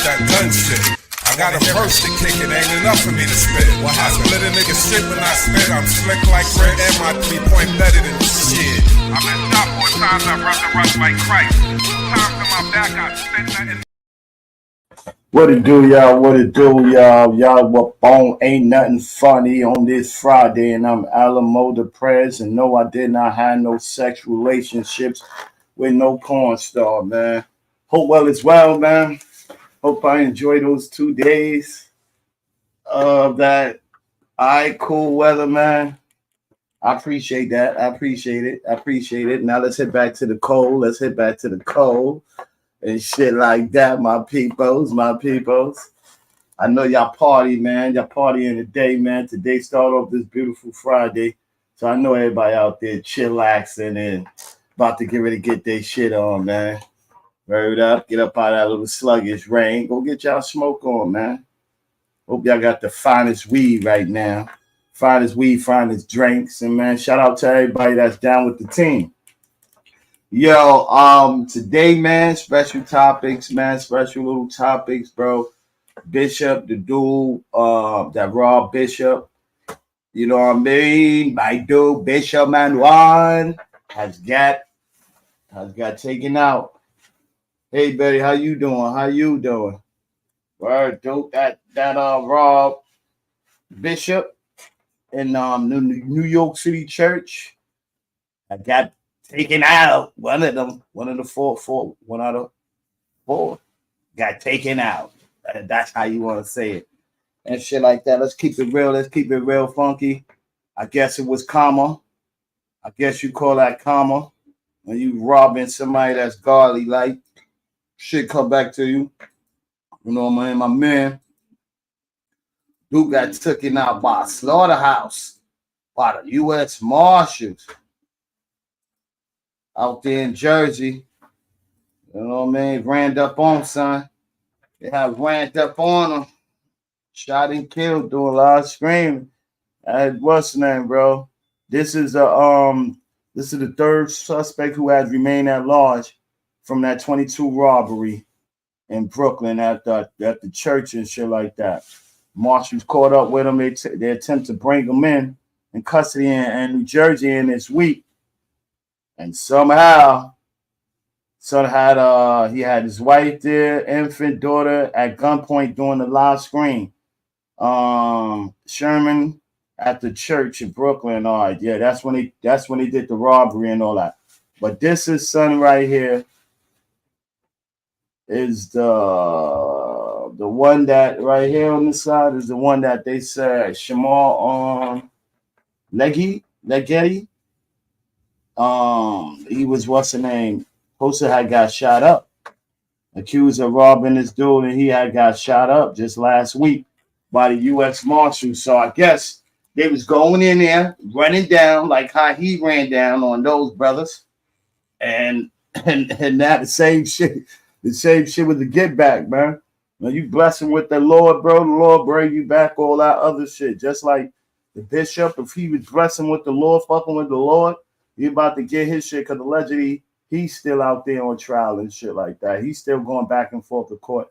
that gun shit. I got a verse to kick it, ain't enough for me to spit. I split a nigga shit when I spit. I'm slick like Red and my 3-point better than shit. I messed up 4 times, I run the rush like Christ. 2 times on my back, I spit nothing. What it do, y'all? What it do, y'all? Y'all, what bone ain't nothing funny on this Friday, and I'm Alamo the Prez, and no, I did not have no sex relationships with no porn star, man. Hope well as well, man. Hope I enjoy those 2 days of that. Cool weather, man. I appreciate that. I appreciate it. Now let's head back to the cold. And shit like that, my peoples. I know y'all party, man. Y'all partying today, man. Today start off this beautiful Friday. So I know everybody out there chillaxing and about to get ready to get their shit on, man. Word up. Get up out of that little sluggish rain. Go get y'all smoke on, man. Hope y'all got the finest weed right now. Finest weed, finest drinks. And, man, shout out to everybody that's down with the team. Yo, today, man, special little topics, bro. Bishop, the dude, that Rob Bishop, you know what I mean? My dude, Bishop Man One, has got taken out. Hey, Betty, how you doing? Word, dude, that Rob Bishop in New York City church, I got taken out. One out of the four got taken out. That's how you want to say it. And shit like that. Let's keep it real funky. I guess it was karma. I guess you call that karma. When you robbing somebody that's godly, like shit come back to you. You know what I mean? My man, dude got taken out by a slaughterhouse, by the U.S. Marshals. Out there in Jersey, you know what I mean? Ran up on son. They have ran up on him, shot and killed, doing a lot of screaming. What's the name, bro? This is the third suspect who has remained at large from that 22 robbery in Brooklyn at the church and shit like that. Marshals caught up with him. They attempt to bring him in custody in New Jersey in this week. And somehow he had his wife there, infant daughter at gunpoint during the live screen. Sherman at the church in Brooklyn. All right, yeah, that's when he did the robbery and all that. But this is son right here is the one that right here on the side is the one that they said Shamal Leggetti. He was what's the name? Poster had got shot up, accused of robbing this dude, and he had got shot up just last week by the U.S. Marshals. So I guess they was going in there, running down like how he ran down on those brothers, and that the same shit with the get back, man. When you blessing with the Lord, bro, the Lord bring you back all that other shit. Just like the bishop, if he was blessing with the Lord, fucking with the Lord, he about to get his shit because allegedly he's still out there on trial and shit like that. He's still going back and forth to court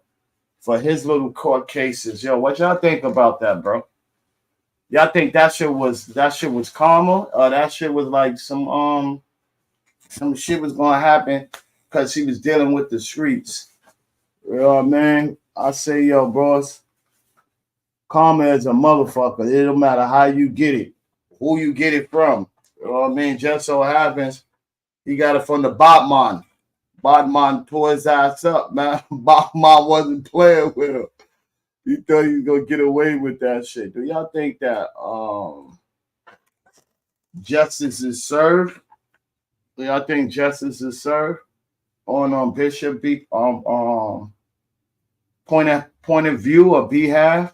for his little court cases. Yo, what y'all think about that, bro? Y'all think that shit was karma, or that shit was like some shit was gonna happen because he was dealing with the streets? You know what I mean? I say, yo, bros, karma is a motherfucker. It don't matter how you get it, who you get it from. You know what I mean? Just so happens he got it from the Batman. Batman tore his ass up, man. Batman wasn't playing with him. He thought he was gonna get away with that shit. Do y'all think that justice is served? Do y'all think justice is served on Bishop point of view or behalf?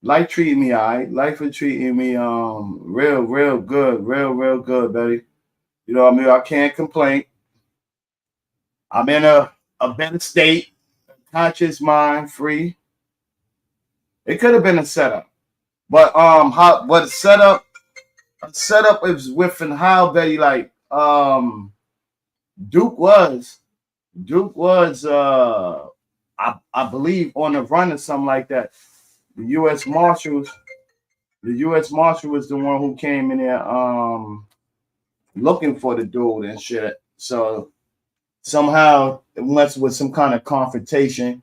Life treating me all right. Life is treating me real good, real good, buddy. You know what I mean? I can't complain. I'm in a better state, conscious mind, free. It could have been a setup, but a setup is with and how Betty like Duke was I believe on the run or something like that. The U.S. Marshals, the U.S. Marshal was the one who came in there looking for the dude and shit. So somehow, unless it was some kind of confrontation,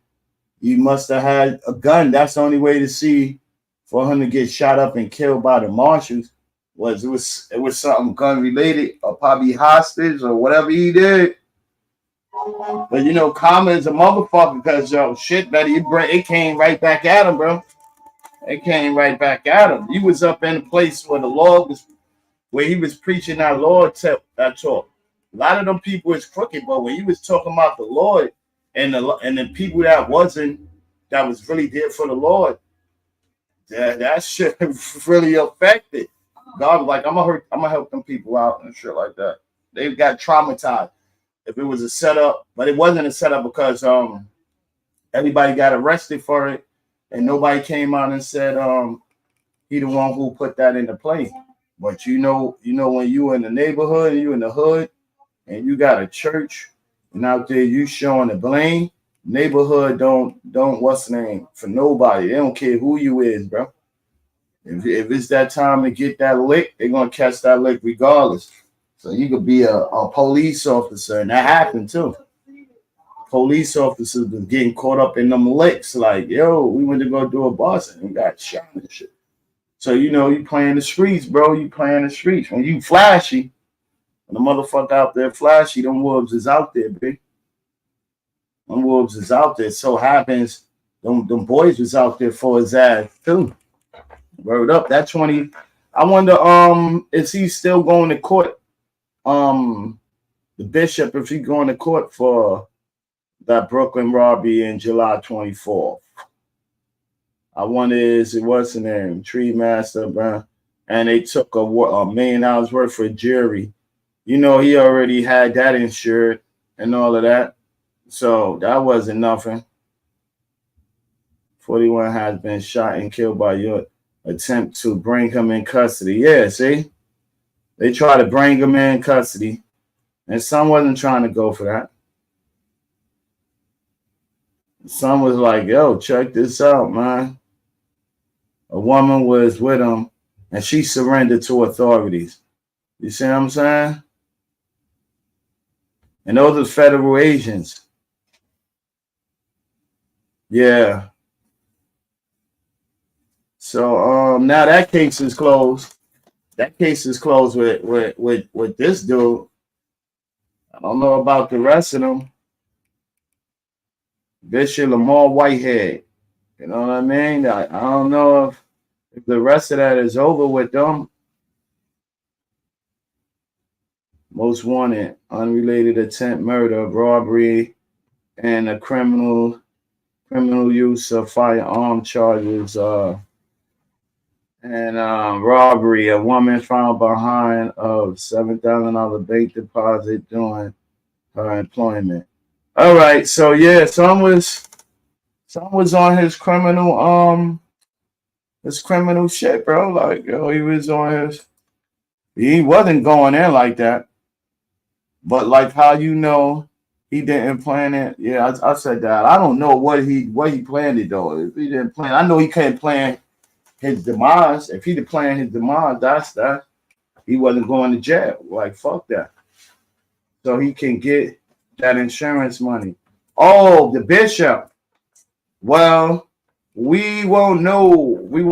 you must have had a gun. That's the only way to see for him to get shot up and killed by the marshals. Was something gun related or probably hostage or whatever he did. But you know, karma is a motherfucker because yo shit, better it came right back at him, bro. It came right back at him. He was up in a place where the Lord was, where he was preaching that Lord that talk. A lot of them people is crooked, but when he was talking about the Lord and the people that was really there for the Lord, that shit really affected. God was like, I'm gonna help them people out and shit like that. They got traumatized. If it was a setup, but it wasn't a setup because everybody got arrested for it and nobody came out and said he the one who put that into play. But you know when you in the neighborhood and you in the hood and you got a church and out there you showing the blame, neighborhood don't what's the name for nobody. They don't care who you is, bro. If it's that time to get that lick, they're gonna catch that lick regardless. So you could be a police officer, and that happened too. Police officers was getting caught up in them licks, like, yo, we went to go do a bus and got shot and shit. So you know you playing the streets, bro. You playing the streets. When you flashy, when the motherfucker out there flashy, them wolves is out there, big. Them wolves is out there. So happens, them boys was out there for his ass too. Word up. That 20. I wonder, is he still going to court? The bishop, if he's going to court for that Brooklyn robbery in July 24th. I wonder what's the name? Tree Master, bro. And they took $1 million worth for jury. You know, he already had that insured and all of that. So that wasn't nothing. 41 has been shot and killed by your attempt to bring him in custody. Yeah, see? They try to bring him in custody, and some wasn't trying to go for that. Some was like, yo, check this out, man. A woman was with him, and she surrendered to authorities. You see what I'm saying? And those are federal agents. Yeah. So now that case is closed. That case is closed with this dude. I don't know about the rest of them. Bishop Lamar Whitehead. You know what I mean? I don't know if the rest of that is over with them. Most wanted, unrelated attempt murder, robbery, and a criminal use of firearm charges. And robbery, a woman found behind of $7,000 bank deposit during her employment. All right, so yeah, some was on his criminal shit, bro. Like, yo, he was on his. He wasn't going in like that, but like how you know he didn't plan it. Yeah, I said that. I don't know what he planned it though. If he didn't plan, I know he couldn't plan his demise. If he'd planned his demise, that's that. He wasn't going to jail. Like, fuck that. So he can get that insurance money. Oh, the bishop. Well, we won't know. We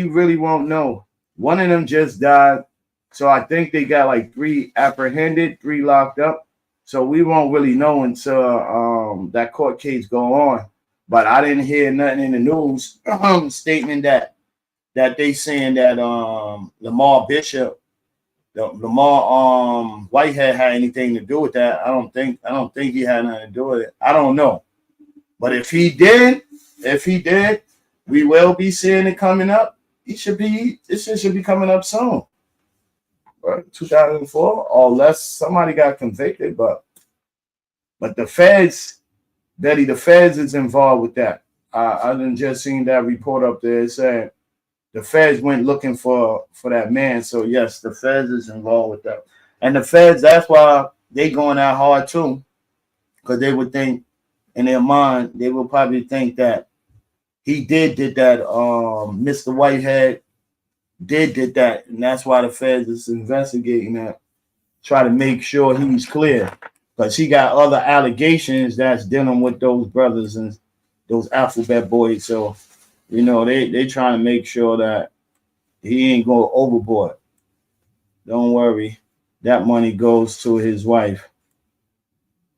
really won't know. One of them just died. So I think they got like 3 apprehended, 3 locked up. So we won't really know until that court case go on. But I didn't hear nothing in the news statement that they saying that Lamar Bishop, Lamar Whitehead had anything to do with that. I don't think he had nothing to do with it. I don't know. But if he did, we will be seeing it coming up. This shit should be coming up soon. Right? 2004, unless somebody got convicted, but the feds, Betty, the feds is involved with that. I done just seen that report up there saying the feds went looking for that man. So yes, the feds is involved with that. And the feds, that's why they going out hard too. Because they would think in their mind, they will probably think that he did that. Mr. Whitehead did that, and that's why the feds is investigating that, try to make sure he's clear, because he got other allegations that's dealing with those brothers and those alphabet boys. So they trying to make sure that he ain't go overboard. Don't worry, that money goes to his wife.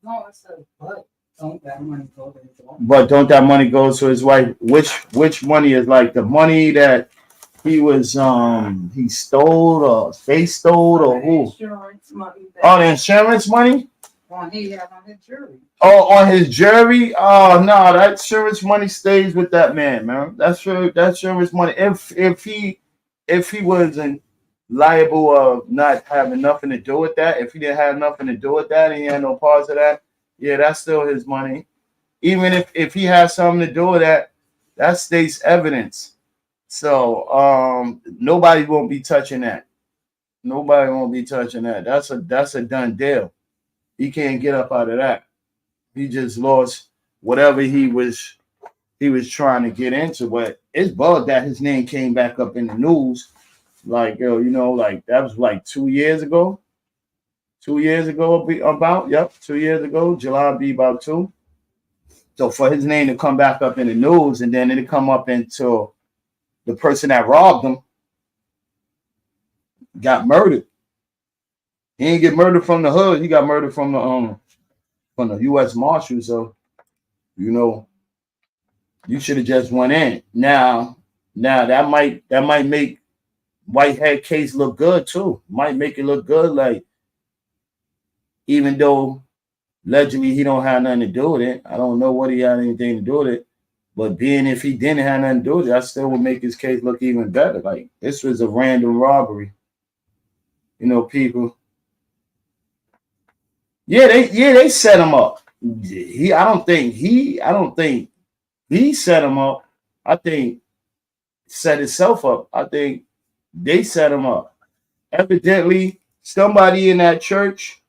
No, I said, but don't that money go to his wife? But don't that money go to his wife? Which money is like the money that he was he stole or they stole or who? Insurance money. Oh, the insurance money? He had on his jury. Oh, on his jury? Oh no, that insurance money stays with that man. That's that insurance money. If he wasn't liable of not having nothing to do with that, if he didn't have nothing to do with that and he had no parts of that, yeah, that's still his money. Even if he has something to do with that, that stays evidence. So nobody won't be touching that. Nobody won't be touching that. That's a done deal. He can't get up out of that. He just lost whatever he was trying to get into. But it's bugged that his name came back up in the news. Like, like that was like 2 years ago. 2 years ago, about, yep, 2 years ago. July will be about 2. So for his name to come back up in the news and then it come up into the person that robbed him got murdered. He didn't get murdered from the hood. He got murdered from the U.S. Marshals. So, you should have just went in. Now that might make Whitehead case look good too. Might make it look good, like even though allegedly he don't have nothing to do with it. I don't know what he had anything to do with it. But being if he didn't have nothing to do with it, I still would make his case look even better. Like this was a random robbery. People. Yeah, they set him up. I don't think he set him up. I think set himself up. I think they set him up. Evidently, somebody in that church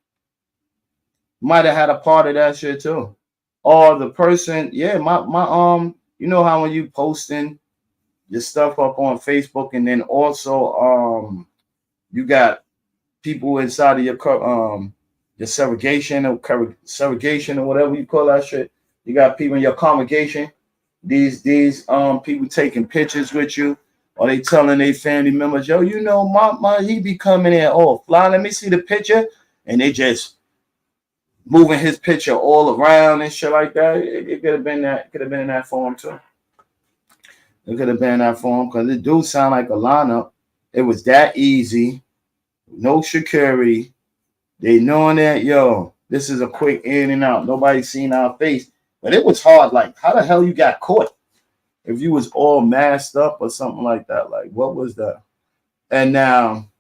might have had a part of that shit too. Or the person, yeah, my you know how when you posting your stuff up on Facebook and then also you got people inside of your segregation or whatever you call that shit. You got people in your congregation. These people taking pictures with you, or they telling their family members, yo, my he be coming in. Oh, fly, let me see the picture, and they just moving his picture all around and shit like that. It could have been that. Could have been in that form too. It could have been in that form because it do sound like a lineup. It was that easy. No security. They knowing that, this is a quick in and out. Nobody seen our face. But it was hard. Like, how the hell you got caught? If you was all masked up or something like that. Like, what was that? And now,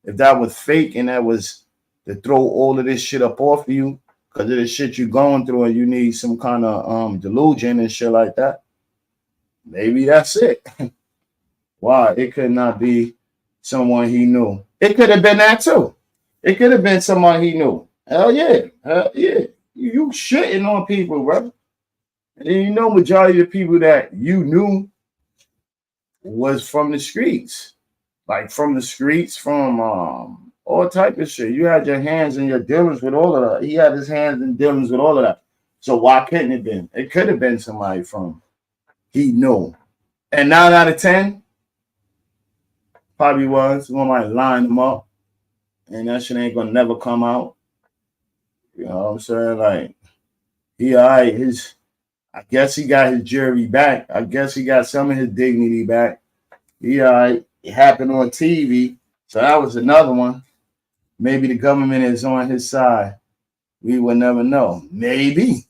if that was fake and that was to throw all of this shit up off of you because of the shit you're going through and you need some kind of delusion and shit like that, maybe that's it. Why? It could not be someone he knew. It could have been that too. It could have been someone he knew. Hell yeah. You shitting on people, bro. And majority of the people that you knew was from the streets. Like from the streets, from all type of shit. You had your hands in your dealings with all of that. He had his hands in dealings with all of that. So why couldn't it been? It could have been somebody from he knew. And 9 out of 10 probably was. Somebody lined him up. And that shit ain't gonna never come out. You know what I'm saying? Like, he all right. I guess he got his jury back. I guess he got some of his dignity back. He all right. It happened on TV. So that was another one. Maybe the government is on his side. We will never know. Maybe.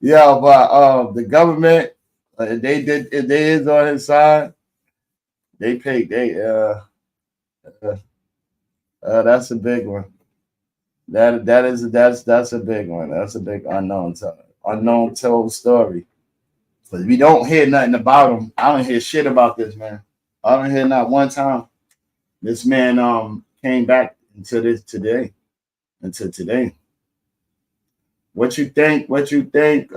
Yeah, but the government, they is on his side. They paid. That's a big one. That's a big one. That's a big unknown told story. But we don't hear nothing about him. I don't hear shit about this man. I don't hear not one time. This man came back until today. What you think? What you think?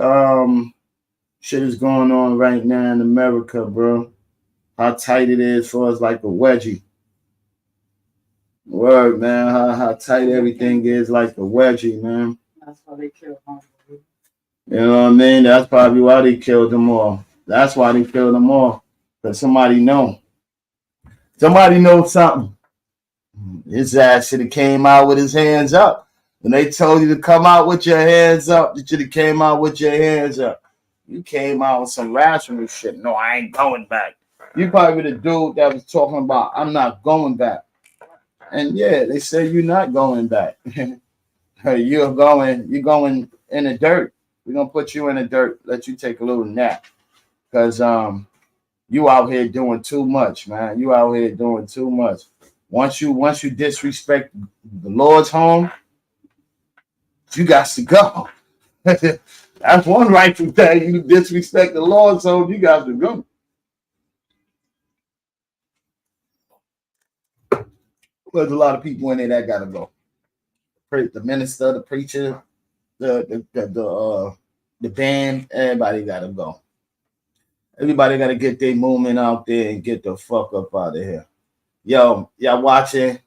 Shit is going on right now in America, bro. How tight it is for us, like a wedgie. Word, man. How tight everything is, like a wedgie, man. That's why they killed Humphrey. You know what I mean? That's probably why they killed them all. That's why they killed them all. Because somebody know. Somebody knows something. His ass should have came out with his hands up. When they told you to come out with your hands up, you should have came out with your hands up. You came out with some rational shit. No, I ain't going back. You probably the dude that was talking about, I'm not going back. And yeah, they say you're not going back. you're going in the dirt. We're gonna put you in the dirt, let you take a little nap. Cause you out here doing too much, man. You out here doing too much. Once you disrespect the Lord's home, you got to go. That's one rightful thing. You disrespect the Lord's home, you got to go. There's a lot of people in there that gotta go. The minister, the preacher, the band, everybody gotta go. Everybody gotta get their movement out there and get the fuck up out of here. Yo, y'all watching?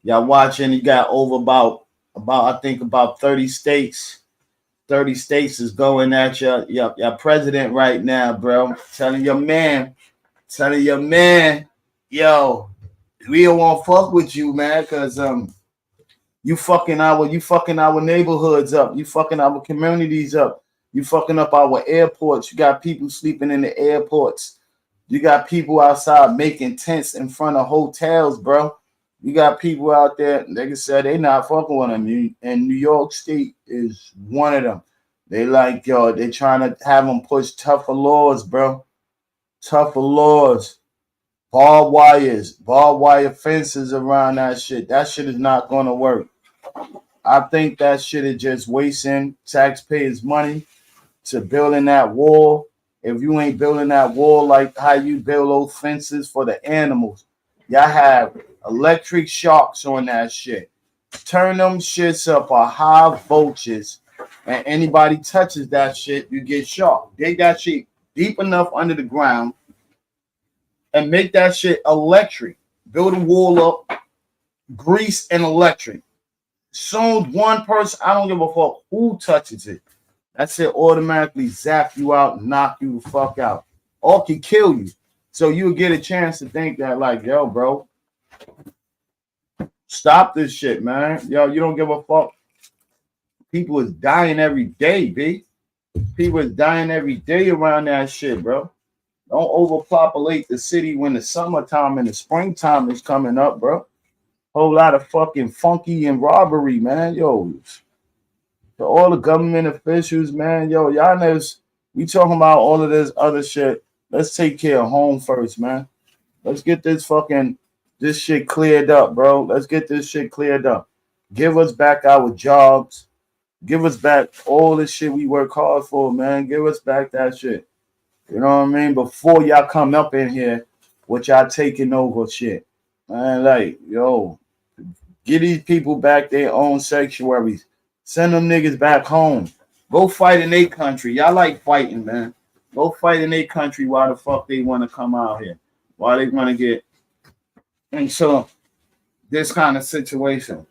You got over about I think about 30 states. 30 states is going at your president right now, bro. Telling your man, yo, we don't want to fuck with you, man, because you fucking our neighborhoods up, you fucking our communities up, you fucking up our airports. You got people sleeping in the airports. You got people outside making tents in front of hotels, bro. You got people out there, like I said, they not fucking with them. And New York State is one of them. They like, yo, they trying to have them push tougher laws, bro. Tougher laws. Barbed wire fences around that shit. That shit is not going to work. I think that shit is just wasting taxpayers' money to building that wall. If you ain't building that wall like how you build those fences for the animals, y'all have electric shocks on that shit. Turn them shits up a high voltage, and anybody touches that shit, you get shocked. Dig that shit deep enough under the ground and make that shit electric. Build a wall up, grease and electric. Soon one person, I don't give a fuck who touches it. That shit automatically zap you out, knock you the fuck out, or can kill you. So you'll get a chance to think that, like, yo, bro, stop this shit, man. Yo, you don't give a fuck. People is dying every day, B. People is dying every day around that shit, bro. Don't overpopulate the city when the summertime and the springtime is coming up, bro. Whole lot of fucking funky and robbery, man. Yo, to all the government officials, man. Yo, y'all knows we talking about all of this other shit. Let's take care of home first, man. Let's get this shit cleared up, bro. Let's get this shit cleared up. Give us back our jobs. Give us back all the shit we work hard for, man. Give us back that shit. You know what I mean? Before y'all come up in here with y'all taking over shit. Man, like, yo, get these people back their own sanctuaries. Send them niggas back home. Go fight in their country. Y'all like fighting, man. Go fight in their country. Why the fuck they want to come out here? Why they want to get into this kind of situation?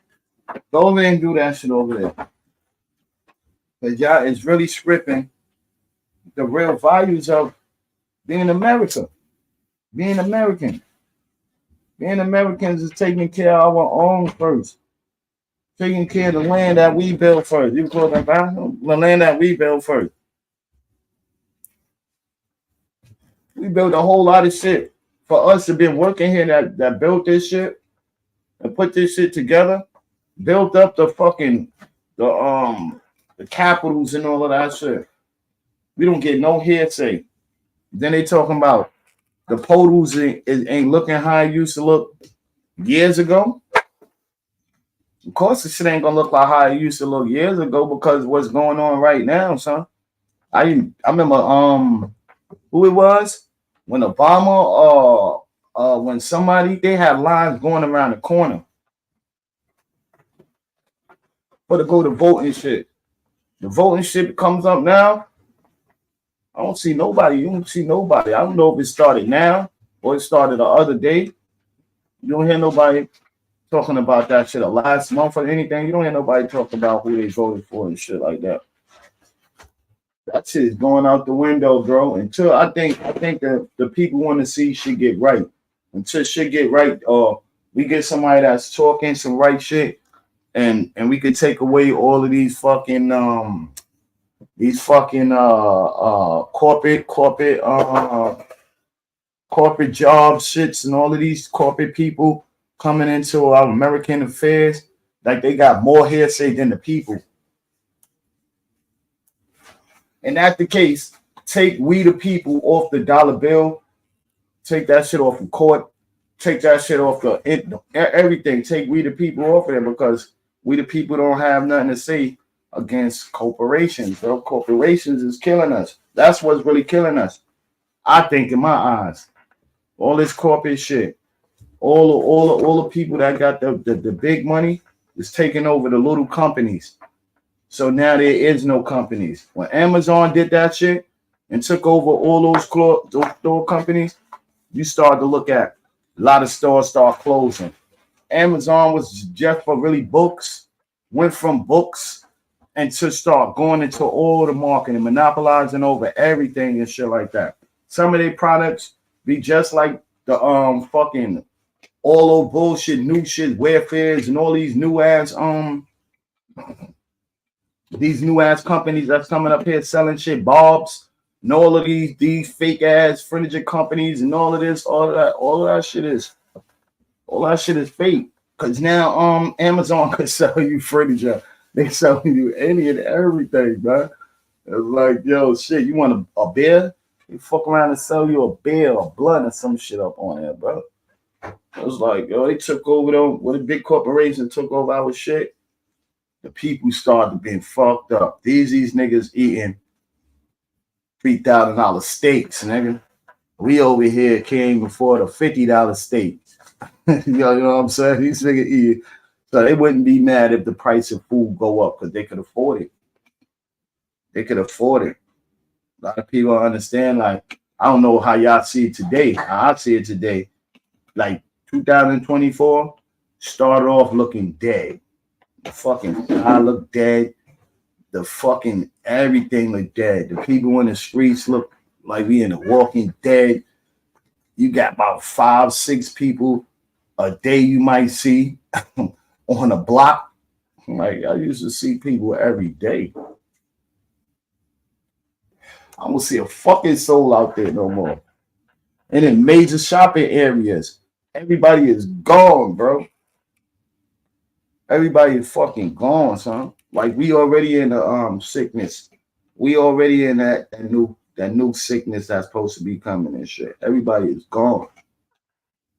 Go over there and do that shit over there. Because y'all is really stripping the real values of being America. Being American. Being Americans is taking care of our own first. Taking care of the land that we built first. You call that back? The land that we built first. We built a whole lot of shit. For us to be working here that built this shit and put this shit together, built up the fucking the capitals and all of that shit. We don't get no hearsay. Then they talking about the produce ain't looking how it used to look years ago. Of course, the shit ain't gonna look like how it used to look years ago because of what's going on right now, son. I remember who it was when Obama when somebody they had lines going around the corner for to go to vote and shit. The voting shit comes up now. I don't see nobody. You don't see nobody. I don't know if it started now or it started the other day. You don't hear nobody talking about that shit the last month or anything. You don't hear nobody talk about who they voted for and shit like that. That shit is going out the window, bro. Until I think that the people want to see shit get right. Until shit get right, we get somebody that's talking some right shit, and we could take away all of these fucking corporate job shits and all of these corporate people coming into our American affairs, like they got more hearsay than the people. And that's the case. Take we the people off the dollar bill. Take that shit off the court. Take that shit off the everything. Take we the people off of there because we the people don't have nothing to say against corporations. Bro, corporations is killing us. That's what's really killing us. I think, in my eyes, all this corporate shit, all the people that got the big money is taking over the little companies. So now there is no companies. When Amazon did that shit and took over all those store companies, you start to look at a lot of stores start closing. Amazon was just for really books, went from books and to start going into all the marketing, monopolizing over everything and shit like that. Some of their products be just like the fucking all those bullshit, new shit, Wayfairs and all these new ass companies that's coming up here selling shit, Bob's, and all of these fake ass furniture companies and all of this, all of that shit is fake. Cause now Amazon could sell you furniture. They sell you any and everything, man. It's like, yo, shit, you want a beer? They fuck around and sell you a beer or blood or some shit up on there, bro. It was like, yo, they took over them with a big corporation, took over our shit. The people started being fucked up. These niggas eating $3,000 steaks, nigga. We over here can't even afford a $50 steak. you know what I'm saying? These niggas eat. So they wouldn't be mad if the price of food go up because they could afford it. They could afford it. A lot of people don't understand. Like, I don't know how y'all see it today. How I see it today, like 2024 started off looking dead. The fucking I look dead. The fucking everything look dead. The people in the streets look like we in the Walking Dead. You got about 5-6 people a day you might see on a block. Like, I used to see people every day. I don't see a fucking soul out there no more. And in major shopping areas, everybody is gone, bro. Everybody is fucking gone, son. Like, we already in the sickness. We already in that new sickness that's supposed to be coming and shit. Everybody is gone.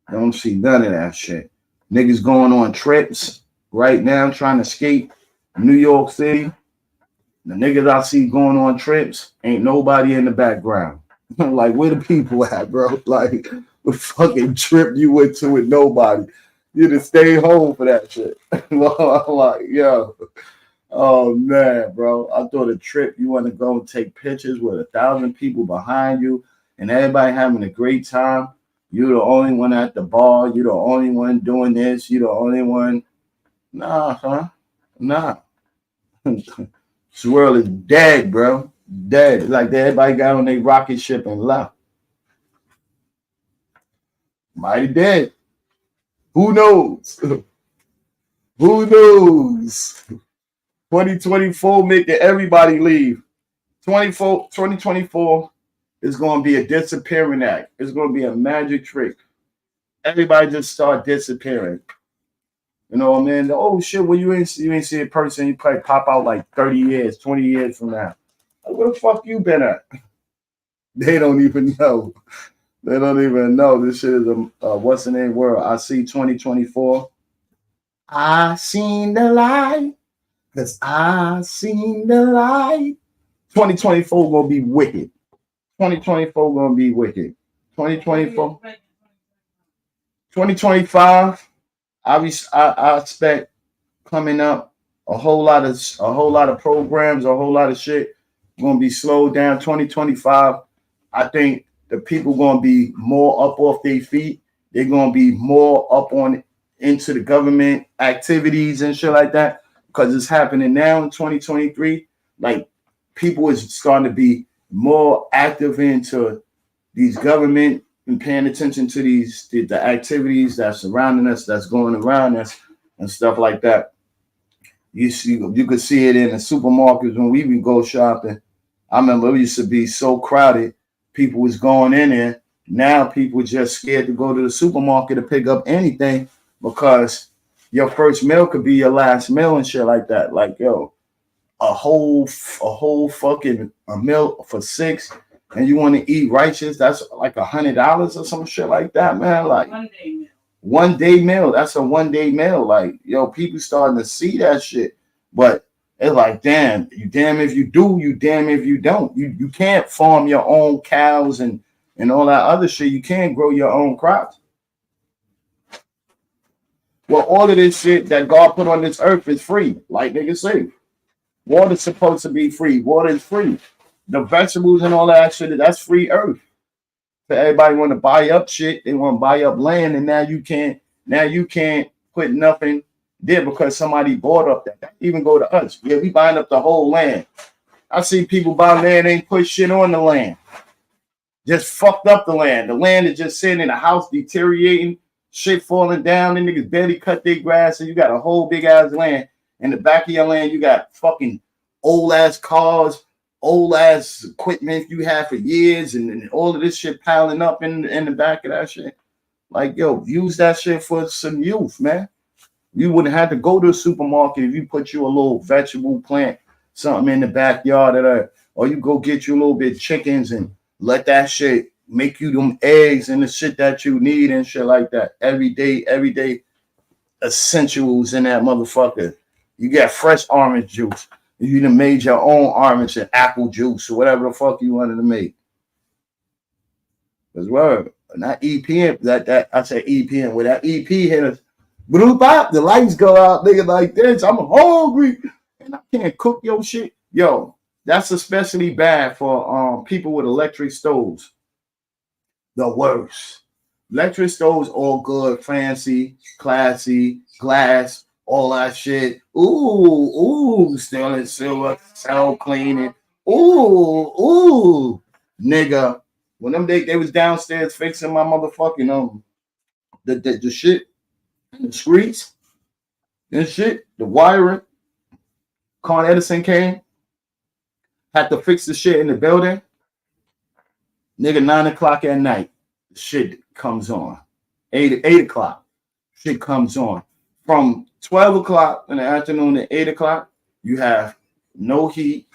I don't see none of that shit. Niggas going on trips right now trying to escape New York City. The niggas I see going on trips, ain't nobody in the background. Like, where the people at, bro? Like, the fucking trip you went to with nobody. You just stay home for that shit. Like, yo. Oh, man, bro. I thought a trip you want to go and take pictures with 1,000 people behind you and everybody having a great time. You're the only one at the bar. You're the only one doing this. You're the only one. Nah, huh? Nah. This world is dead, bro. Dead. Like everybody got on their rocket ship and left. Mighty dead. Who knows? Who knows? 2024 making everybody leave. 2024 is going to be a disappearing act. It's going to be a magic trick. Everybody just start disappearing. You know what I mean? Oh shit, well you ain't see a person, you probably pop out like 30 years, 20 years from now. Like, where the fuck you been at? They don't even know. They don't even know. This shit is a what's the name world. I see 2024. I seen the light. Cause I seen the light. 2024 gonna be wicked. 2024 gonna be wicked. 2024. 2025. I expect coming up a whole lot of programs, a whole lot of shit gonna be slowed down. 2025, I think the people gonna be more up off their feet. They're gonna be more up on into the government activities and shit like that because it's happening now in 2023. Like people is starting to be more active into these government and paying attention to the activities that's surrounding us, that's going around us, and stuff like that. You could see it in the supermarkets when we would go shopping. I remember it used to be so crowded, people was going in there. Now people just scared to go to the supermarket to pick up anything because your first meal could be your last meal and shit like that. Like yo, a whole fucking a meal for six, and you want to eat righteous? That's like $100 or some shit like that, man. Like 1 day meal. 1 day meal. That's a 1 day meal. Like yo, people starting to see that shit, but it's like damn, you damn if you do, you damn if you don't. You can't farm your own cows and all that other shit. You can't grow your own crops. Well, all of this shit that God put on this earth is free. Like niggas say, water's supposed to be free. Water is free. The vegetables and all that shit, that's free earth. So everybody want to buy up shit. They want to buy up land, and now you can't. Now you can't put nothing there because somebody bought up that. That even go to us. Yeah, we buying up the whole land. I see people buy land, ain't put shit on the land. Just fucked up the land. The land is just sitting in a house deteriorating, shit falling down. The niggas barely cut their grass, and you got a whole big ass land. In the back of your land, you got fucking old ass cars, old ass equipment you had for years, and all of this shit piling up in the back of that shit. Like, yo, use that shit for some youth, man. You wouldn't have to go to a supermarket if you put you a little vegetable plant, something in the backyard, or you go get you a little bit of chickens and let that shit make you them eggs and the shit that you need and shit like that. Every day essentials in that motherfucker. You got fresh orange juice. You done made your own orange and apple juice or whatever the fuck you wanted to make. As well, not EPM. That I say EPM. When that EP hit us, bloop out, the lights go out, nigga, like this. I'm hungry and I can't cook your shit. Yo, that's especially bad for people with electric stoves. The worst. Electric stoves all good, fancy, classy, glass, all that shit. Ooh, stealing silver, cell cleaning. Ooh, nigga. When them they was downstairs fixing my motherfucking the shit, the screens, and shit, the wiring. Con Edison came, had to fix the shit in the building. Nigga, 9 o'clock at night, shit comes on. 8 o'clock, shit comes on. From 12 o'clock in the afternoon to 8 o'clock, you have no heat,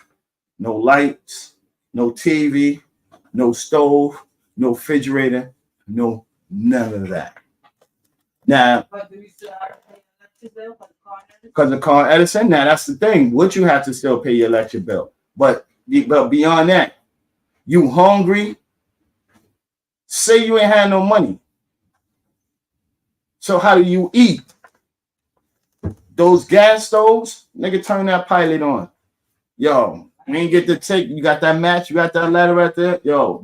no lights, no TV, no stove, no refrigerator, no none of that. Now, because the Con Edison, now that's the thing. What you have to still pay your electric bill. But beyond that, you hungry, say you ain't had no money. So how do you eat? Those gas stoves, nigga, turn that pilot on. Yo, you ain't get the take. You got that match, you got that ladder right there. Yo,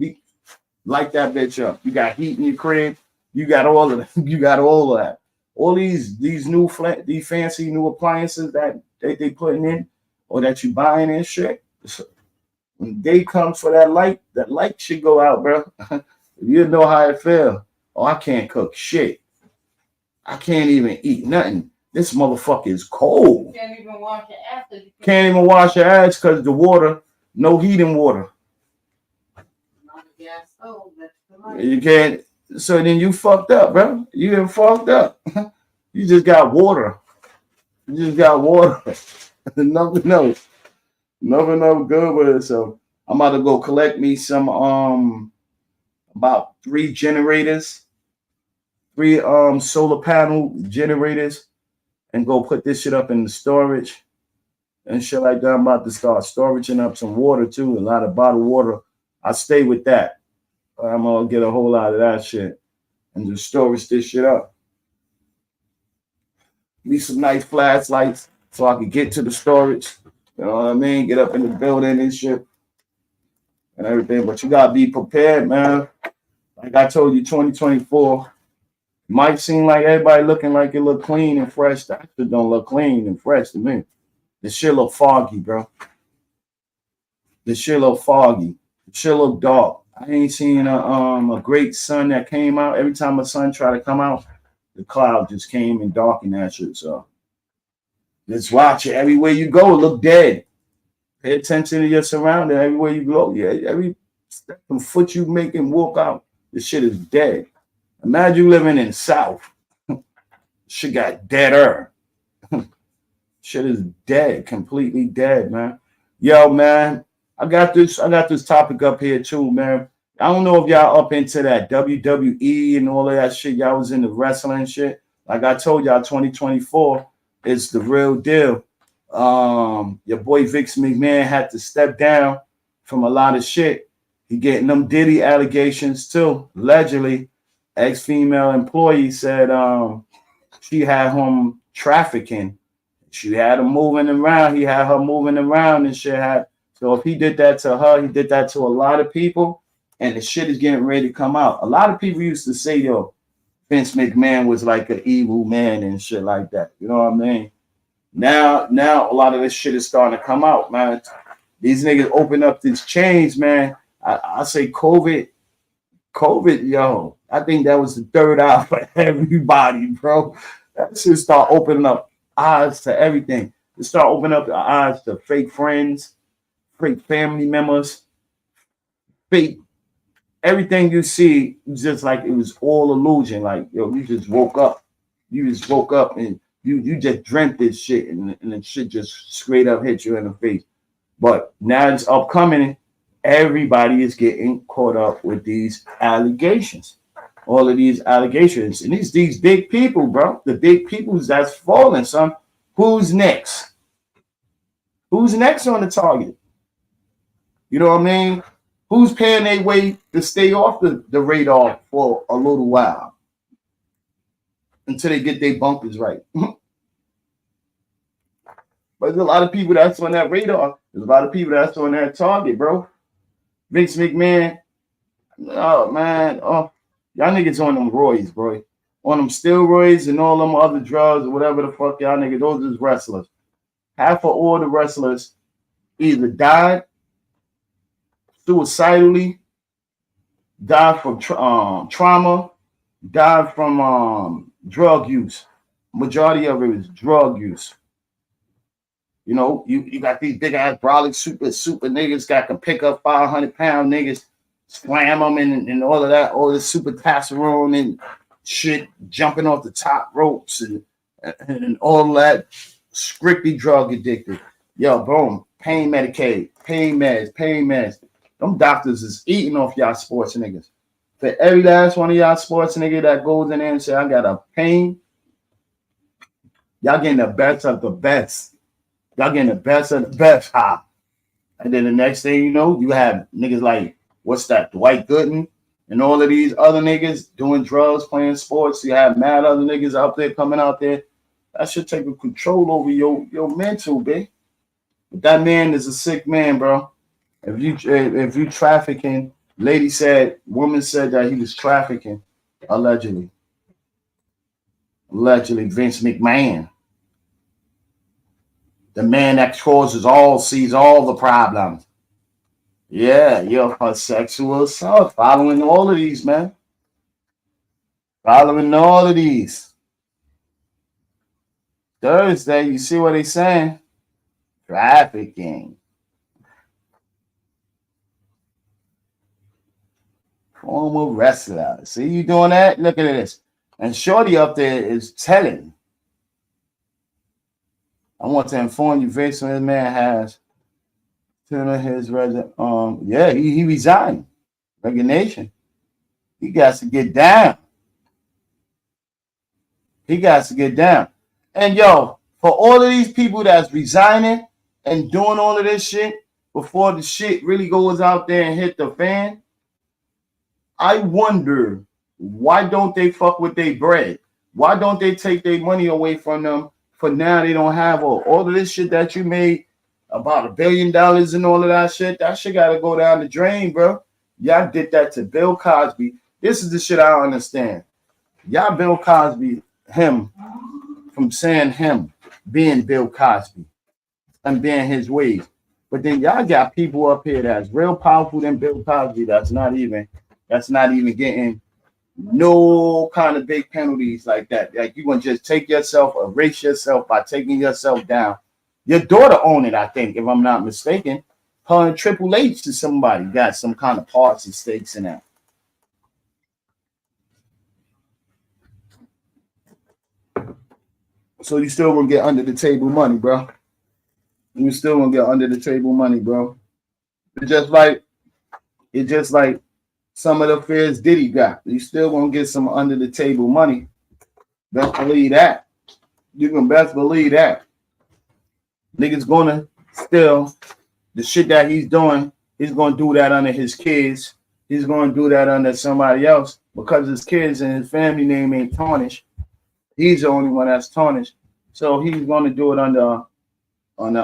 light that bitch up. You got heat in your crib. You got all of that. You got all of that. All these fancy new appliances that they putting in or that you buying and shit. When day comes for that light should go out, bro. You know how it feel. Oh, I can't cook shit. I can't even eat nothing. This motherfucker is cold. Can't even wash your ass. Can't even wash your ass because the water, no heating water. Not a gas stove. You can't. So then you fucked up, bro. You done fucked up. You just got water. You just got water. Nothing else. Nothing else good with it. So I'm about to go collect me some about 3 generators, 3 solar panel generators, and go put this shit up in the storage and shit like that. I'm about to start storaging up some water too, a lot of bottled water. I stay with that. I'm gonna get a whole lot of that shit and just storage this shit up. Need some nice flashlights. so I could get to the storage. You know what I mean? Get up in the building and shit and everything. But you gotta be prepared, man. Like I told you, 2024 might seem like everybody looking like it look clean and fresh. That shit don't look clean and fresh to me. This shit look foggy, bro. This shit look foggy. This shit look dark. I ain't seen a great sun that came out. Every time a sun tried to come out, the cloud just came and darkened that shit. So just watch it. Everywhere you go, it look dead. Pay attention to your surroundings. Everywhere you go, yeah, every step and foot you make and walk out, this shit is dead. Imagine you living in the South. Shit got deader. Shit is dead, completely dead, man. Yo, man, I got this topic up here too, man. I don't know if y'all up into that WWE and all of that shit. Y'all was into wrestling shit. Like I told y'all, 2024 is the real deal. Your boy Vince McMahon had to step down from a lot of shit. He getting them Diddy allegations too. Allegedly, ex-female employee said she had him trafficking. She had him moving around. He had her moving around and shit. So if he did that to her, he did that to a lot of people. And the shit is getting ready to come out. A lot of people used to say, yo, Vince McMahon was like an evil man and shit like that. You know what I mean? Now a lot of this shit is starting to come out, man. These niggas open up these chains, man. I say COVID, yo. I think that was the third eye for everybody, bro. That shit start opening up eyes to everything. It start opening up the eyes to fake friends, fake family members, fake everything you see, just like it was all illusion. Like, yo, you just woke up. You just woke up and you just dreamt this shit and the shit just straight up hit you in the face. But now it's upcoming. Everybody is getting caught up with these allegations. All of these allegations. And these big people, bro. The big people that's falling, son. Who's next? Who's next on the target? You know what I mean? Who's paying their way to stay off the radar for a little while until they get their bumpers right? But there's a lot of people that's on that radar. There's a lot of people that's on that target, bro. Vince McMahon, oh man, y'all niggas on them roids, bro. On them steroids and all them other drugs or whatever the fuck y'all niggas, those is wrestlers. Half of all the wrestlers either died suicidally, died from trauma, died from drug use. Majority of it is drug use. You know, you got these big ass brolic super niggas that can pick up 500-pound niggas, slam them and all of that, all this super testosterone and shit, jumping off the top ropes and all that, strictly drug addicted. Yo, boom, pain Medicaid, pain meds. Them doctors is eating off y'all sports niggas. For every last one of y'all sports nigga that goes in there and say, I got a pain, y'all getting the best of the best. Y'all getting the best of the best. And then the next thing you know, you have niggas like, what's that, Dwight Gooden and all of these other niggas doing drugs, playing sports. You have mad other niggas out there coming out there. That should take a control over your mental, babe. But that man is a sick man, bro. If you trafficking, woman said that he was trafficking, allegedly. Vince McMahon. The man that sees all the problems. Yeah, you're a sexual assault. Following all of these, man. Following all of these. Thursday, you see what they saying? Trafficking. Former wrestler. See you doing that? Look at this. And Shorty up there is telling. I want to inform you, Vince McMahon has his resident. He resigned. Resignation. He got to get down. And yo, for all of these people that's resigning and doing all of this shit before the shit really goes out there and hit the fan, I wonder, why don't they fuck with their bread? Why don't they take their money away from them for now they don't have all of this shit that you made about $1 billion and all of that shit. That shit gotta go down the drain, bro. Y'all did that to Bill Cosby. This is the shit I don't understand. Y'all Bill Cosby him from saying him being Bill Cosby and being his ways. But then y'all got people up here that's real powerful than Bill Cosby that's not even getting no kind of big penalties like that. Like you gonna just take yourself, erase yourself by taking yourself down. Your daughter owned it, I think, if I'm not mistaken. Her and Triple H to somebody got some kind of parts and stakes in that. So you still gonna get under the table money, bro. You still gonna get under the table money, bro. It's just like some of the fears Diddy got. You still gonna get some under the table money. Best believe that. You can best believe that. Niggas gonna still the shit that he's doing. He's gonna do that under his kids. He's gonna do that under somebody else because his kids and his family name ain't tarnished. He's the only one that's tarnished. So he's gonna do it on the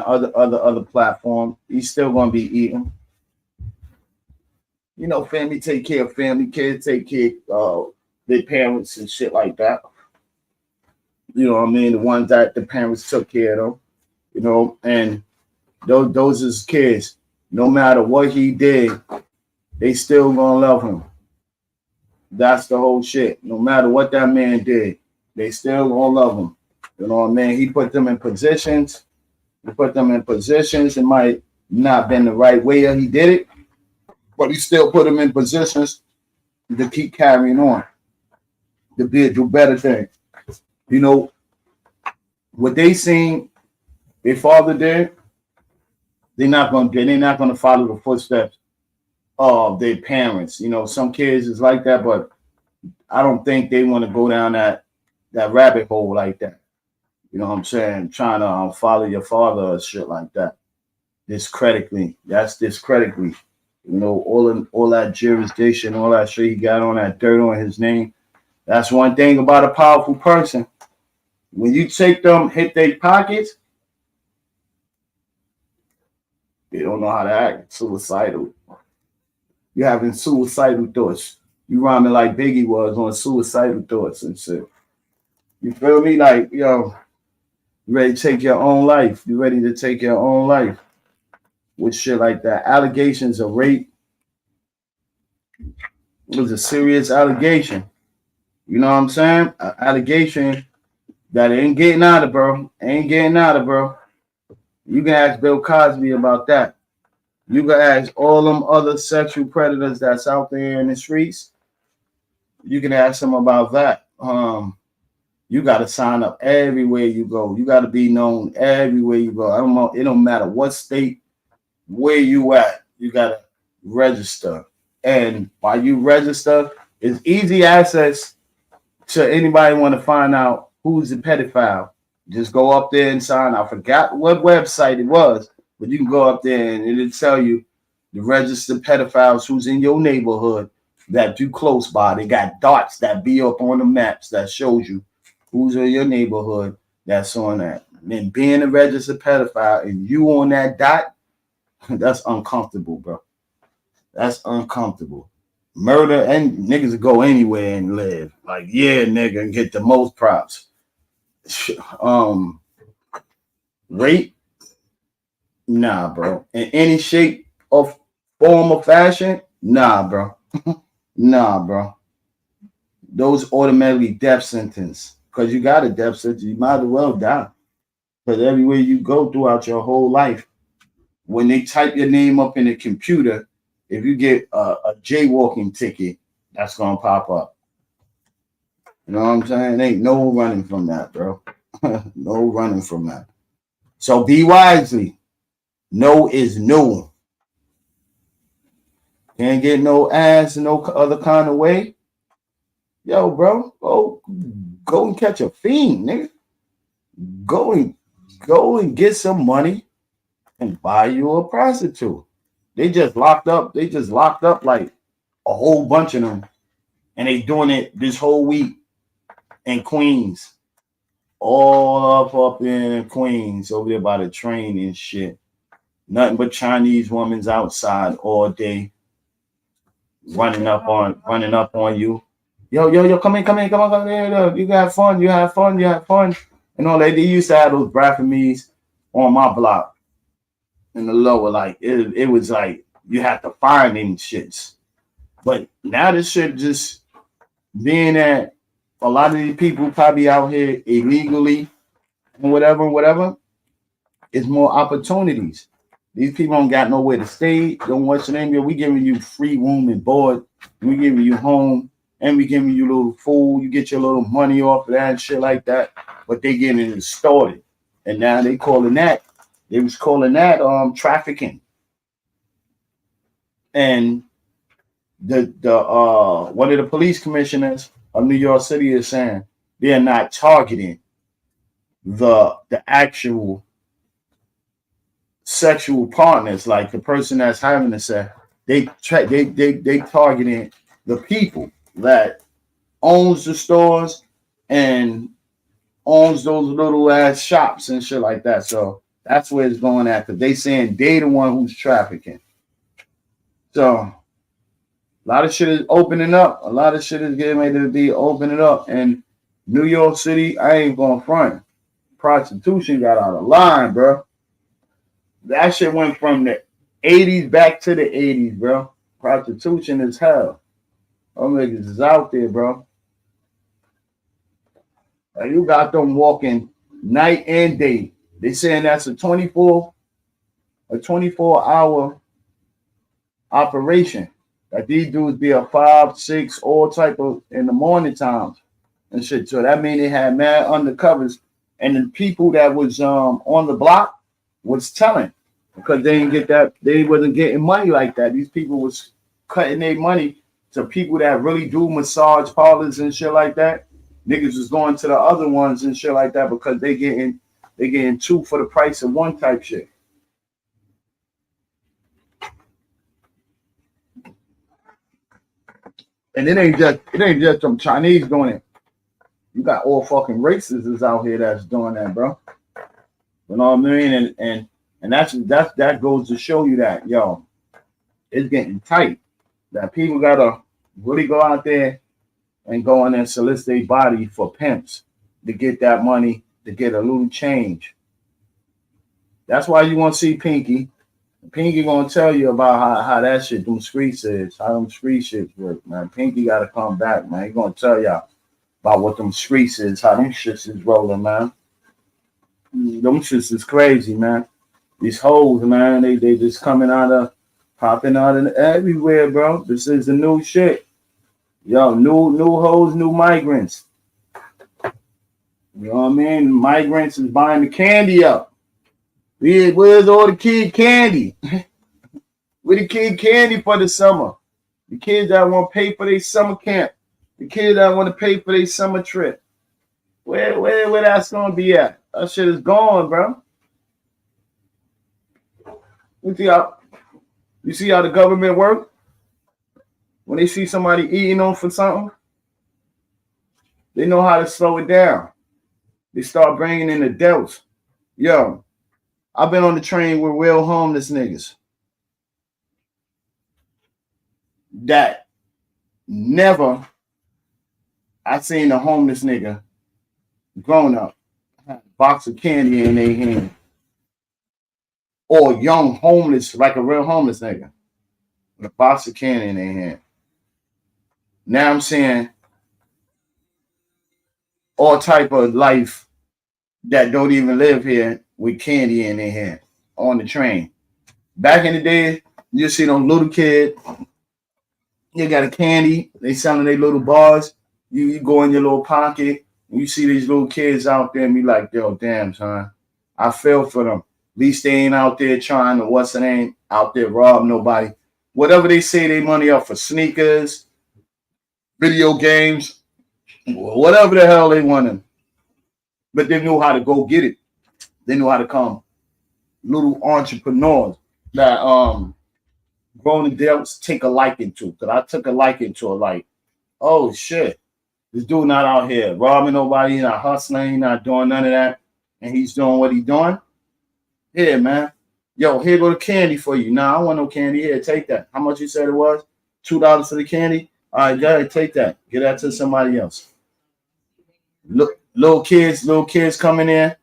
other platform. He's still gonna be eating. You know, family take care of family, kids take care of their parents and shit like that. You know what I mean? The ones that the parents took care of them, you know, and those is kids. No matter what he did, they still gonna love him. That's the whole shit. No matter what that man did, they still gonna love him. You know what I mean? He put them in positions. It might not been the right way that he did it, but he still put them in positions to keep carrying on, to do better things. You know, what they seen their father did, they're not gonna follow the footsteps of their parents. You know, some kids is like that, but I don't think they want to go down that rabbit hole like that. You know what I'm saying? Trying to follow your father or shit like that. Discretically. That's discretically. You know, all that jurisdiction, all that shit he got on that dirt on his name. That's one thing about a powerful person. When you take them, hit their pockets, they don't know how to act. Suicidal. You're having suicidal thoughts. You rhyming like Biggie was on suicidal thoughts and shit. You feel me? Like, yo, you ready to take your own life. You ready to take your own life with shit like that. Allegations of rape. It was a serious allegation. You know what I'm saying? An allegation that ain't getting out of, bro. Ain't getting out of, bro. You can ask Bill Cosby about that. You can ask all them other sexual predators that's out there in the streets. You can ask them about that. You got to sign up everywhere you go. You got to be known everywhere you go. I don't know. It don't matter what state, where you at. You got to register. And while you register, it's easy access to anybody want to find out who's a pedophile. Just go up there and sign. I forgot what website it was, but you can go up there and it'll tell you the registered pedophiles who's in your neighborhood that you close by. They got dots that be up on the maps that shows you who's in your neighborhood that's on that. And then being a registered pedophile and you on that dot, that's uncomfortable, bro. That's uncomfortable. Murder and niggas go anywhere and live. Like, yeah, nigga, and get the most props. Rape? Nah, bro. In any shape or form or fashion? Nah, bro. Nah, bro. Those automatically death sentence. Because you got a death sentence, you might as well die. Because everywhere you go throughout your whole life, when they type your name up in the computer, if you get a jaywalking ticket, that's going to pop up. You know what I'm saying? Ain't no running from that, bro. No running from that. So be wisely. No is no. Can't get no ass no other kind of way. Yo, bro, go and catch a fiend, nigga. Go and get some money and buy you a prostitute. They just locked up like a whole bunch of them. And they doing it this whole week in Queens. all up in Queens over there by the train and shit. Nothing but Chinese women's outside all day, running up on you. Yo, come in, come in. You got fun, you have fun. And all that. They used to have those Braffamies on my block in the lower. Like it was like you had to find them shits. But now this shit just being that a lot of these people probably out here illegally and whatever, it's more opportunities. These people don't got nowhere to stay. Don't watch the name. We giving you free room and board. We giving you home. And we giving you a little food. You get your little money off of that and shit like that. But they getting it started. And now they was calling that trafficking. And the one of the police commissioners of New York City is saying they're not targeting the actual sexual partners, like the person that's having the sex. They targeting the people that owns the stores and owns those little ass shops and shit like that. So that's where it's going at, because they saying they the one who's trafficking. So a lot of shit is opening up. A lot of shit is getting ready to be opening up. And New York City, I ain't going front. Prostitution got out of line, bro. That shit went from the 80s back to the 80s, bro. Prostitution is hell. Them niggas is out there, bro. Like, you got them walking night and day. They saying that's a 24-hour operation. Like these dudes be a 5, 6, all type of in the morning times and shit. So that mean they had mad undercovers, and the people that was on the block was telling, because they didn't get that, they wasn't getting money like that. These people was cutting their money to people that really do massage parlors and shit like that. Niggas was going to the other ones and shit like that because they getting two for the price of one type shit. And it ain't just some Chinese doing it. You got all fucking races is out here that's doing that, bro. You know what I mean? And that goes to show you that, yo, it's getting tight. That people gotta really go out there and go in and solicit their body for pimps to get that money, to get a little change. That's why you want to see Pinky. Pinky gonna tell you about how that shit, them streets is, how them street shits work, man. Pinky gotta come back, man. He gonna tell y'all about what them streets is, how them shits is rolling, man. Them shits is crazy, man. These hoes, man, they just popping out of everywhere, bro. This is the new shit. Yo, new hoes, new migrants. You know what I mean? Migrants is buying the candy up. Where's all the kid candy? Where the kid candy for the summer? The kids that want to pay for their summer camp. The kids that want to pay for their summer trip. Where that's gonna be at? That shit is gone, bro. You see how the government work? When they see somebody eating on for something, they know how to slow it down. They start bringing in adults. Yo, I've been on the train with real homeless niggas that never I seen a homeless nigga grown up have a box of candy in their hand, or young homeless, like a real homeless nigga with a box of candy in their hand. Now I'm saying all type of life that don't even live here with candy in their hand on the train. Back in the day, you see them little kids, you got a candy, they selling their little bars, you go in your little pocket, and you see these little kids out there and be like, yo, damn, son, I feel for them. At least they ain't out there trying to, out there rob nobody. Whatever they say they money up for, sneakers, video games, whatever the hell they wanted. But they know how to go get it. They know how to come. Little entrepreneurs that grown adults take a liking to. Because I took a liking to it, like, oh shit. This dude not out here robbing nobody, he's not hustling, he's not doing none of that, and he's doing what he's doing. Here, man. Yo, here go the candy for you. Nah, I don't want no candy. Here, take that. How much you said it was? $2 for the candy? All right, go ahead, take that. Get that to somebody else. Look, little kids coming in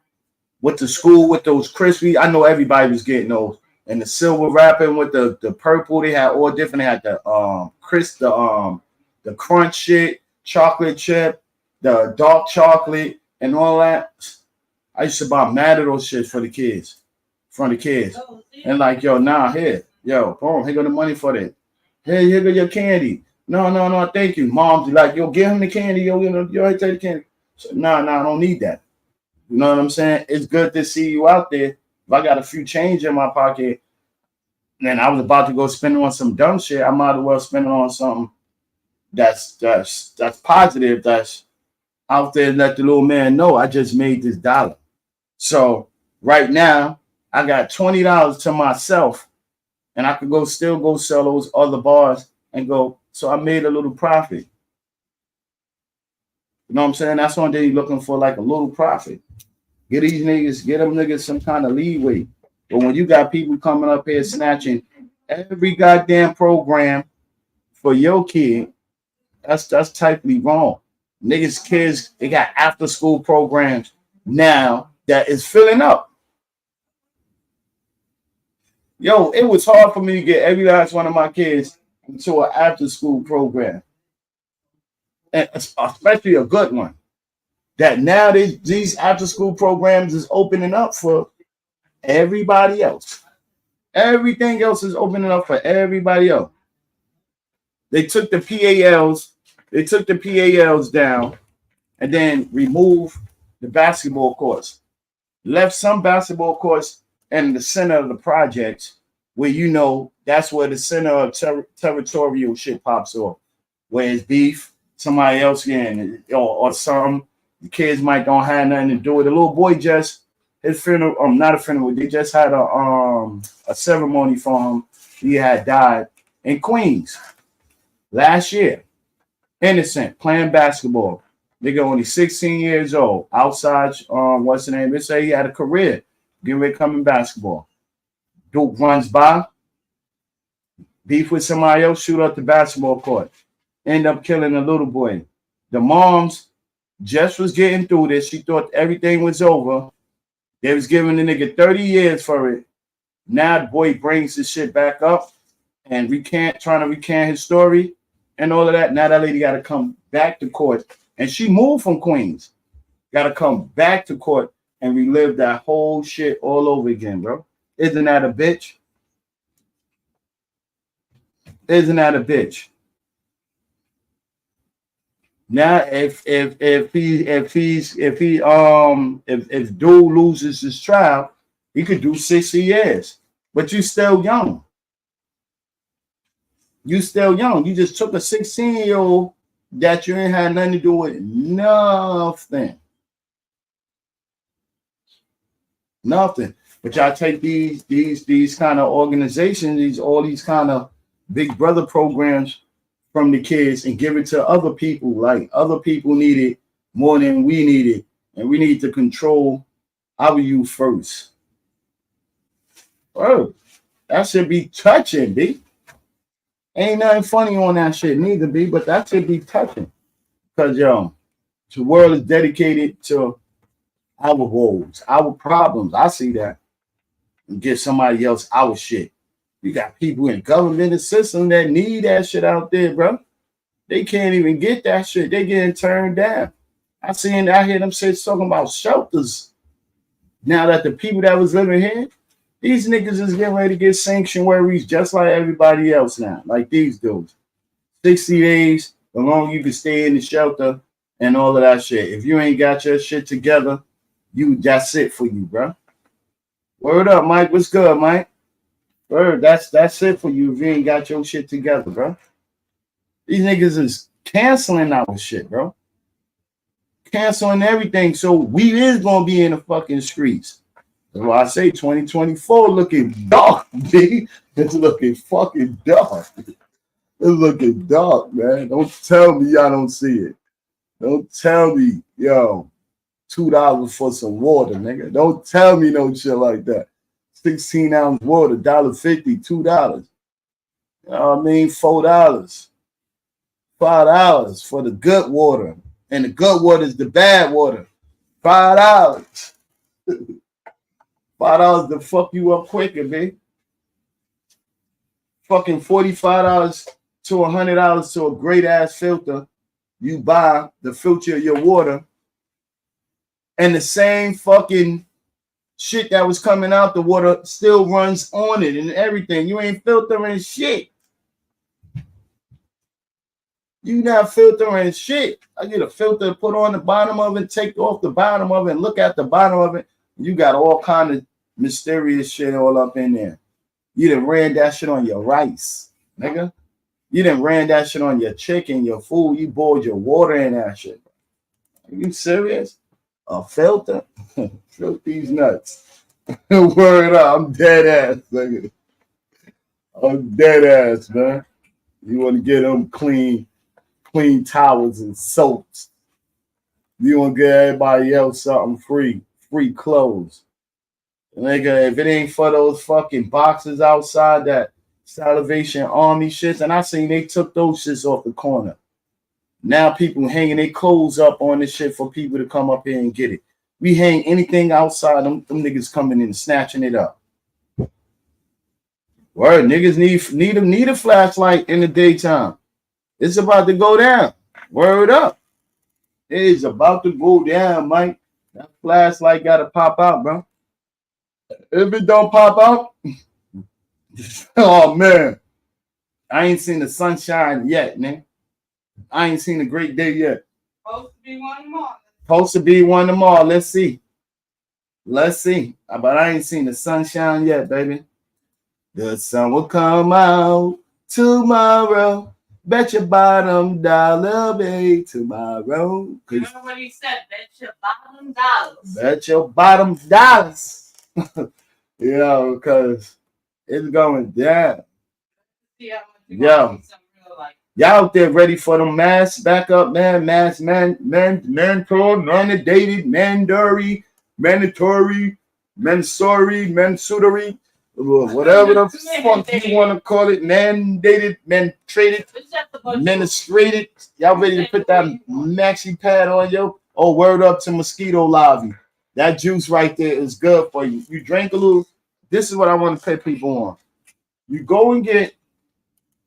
with the school with those crispy. I know everybody was getting those. And the silver wrapping with the purple. They had all different. They had the crunch shit, chocolate chip, the dark chocolate, and all that. I used to buy mad of those shit for the kids. And like, yo, nah, here. Yo, boom, here go the money for that. Hey, here go your candy. No, thank you. Mom's like, yo, give him the candy. Yo, take the candy. So, nah, I don't need that. You know what I'm saying? It's good to see you out there. If I got a few change in my pocket and I was about to go spend on some dumb shit, I might as well spend it on something that's positive, that's out there. Let the little man know I just made this dollar. So right now, I got $20 to myself, and I could still go sell those other bars and go. So I made a little profit. You know what I'm saying? That's one day looking for like a little profit. Get them niggas some kind of leeway. But when you got people coming up here snatching every goddamn program for your kid, that's typically wrong. Niggas, kids, they got after school programs now that is filling up. Yo, it was hard for me to get every last one of my kids into an after school program, and especially a good one. That now these after school programs is opening up for everybody else. Everything else is opening up for everybody else. They took the PALs down and then removed the basketball courts. Left some basketball courts in the center of the projects where that's where the center of territorial shit pops off. Where it's beef, somebody else getting it, or some the kids might don't have nothing to do with it. The little boy just his funeral, not a funeral, they just had a ceremony for him. He had died in Queens last year. Innocent, playing basketball. Nigga only 16 years old. Outside, what's the name? They say he had a career. Getting ready to come in basketball. Duke runs by, beef with somebody else, shoot up the basketball court. End up killing a little boy. The moms just was getting through this. She thought everything was over. They was giving the nigga 30 years for it. Now the boy brings his shit back up and trying to recant his story and all of that. Now that lady got to come back to court. And she moved from Queens. Got to come back to court and relive that whole shit all over again, bro. Isn't that a bitch? Isn't that a bitch? Now, if dude loses his trial, he could do 60 years. But you still young. You still young. You just took a 16-year-old that you ain't had nothing to do with nothing. Nothing. But y'all take these kind of organizations, all these kind of big brother programs from the kids and give it to other people. Like other people need it more than we need it. And we need to control our youth first. Oh, that should be touching, B. Ain't nothing funny on that shit neither, B, but that should be touching. Because, the world is dedicated to our woes, our problems. I see that. And give somebody else our shit. You got people in government and system that need that shit out there, bro. They can't even get that shit. They getting turned down. I hear them shit talking about shelters. Now that the people that was living here, these niggas is getting ready to get sanctuaries just like everybody else now, like these dudes. 60 days, the longer you can stay in the shelter and all of that shit. If you ain't got your shit together, that's it for you, bro. Word up, Mike. What's good, Mike? Word, that's it for you if you ain't got your shit together, bro. These niggas is canceling our shit, bro. Canceling everything. So we is gonna be in the fucking streets. That's why I say 2024 looking dark, B. It's looking fucking dark. It's looking dark, man. Don't tell me y'all don't see it. Don't tell me, yo, $2 for some water, nigga. Don't tell me no shit like that. 16-ounce water, $1.50, $2. You know what I mean? $4, $5 for the good water. And the good water is the bad water. $5. $5 to fuck you up quicker, man. Fucking $45 to $100 to a great ass filter. You buy the filter of your water, and the same fucking shit that was coming out the water still runs on it and everything. You ain't filtering shit. You not filtering shit. I get a filter, put on the bottom of it, take off the bottom of it, and look at the bottom of it. You got all kind of mysterious shit all up in there. You done ran that shit on your rice, nigga. You done ran that shit on your chicken, your food. You boiled your water in that shit. Are you serious? A filter? Filter these nuts. Word up. I'm dead ass, nigga. I'm dead ass, man. You want to get them clean towels and soaps. You want to get everybody else something free clothes. Nigga, if it ain't for those fucking boxes outside that Salvation Army shits, and I seen they took those shits off the corner. Now people hanging their clothes up on this shit for people to come up here and get it. We hang anything outside, them niggas coming in and snatching it up. Word, niggas need a flashlight in the daytime. It's about to go down. Word up. It is about to go down, Mike. That flashlight gotta pop out, bro. If it don't pop out, oh man, I ain't seen the sunshine yet, man. I ain't seen a great day yet. Supposed to be one tomorrow. Supposed to be one tomorrow. Let's see. But I ain't seen the sunshine yet, baby. The sun will come out tomorrow. Bet your bottom dollar, babe, tomorrow. Remember what he said? Bet your bottom dollars. Bet your bottom dollars. You know, because it's going down. Yeah. Y'all out there ready for them masks back up, man? Masks, mandated, mandatory, mensuary, whatever the fuck you want to call it, mandated, administrated. Y'all ready to put that maxi pad on yo? Oh, word up to mosquito lobby. That juice right there is good for you. You drink a little. This is what I want to put people on. You go and get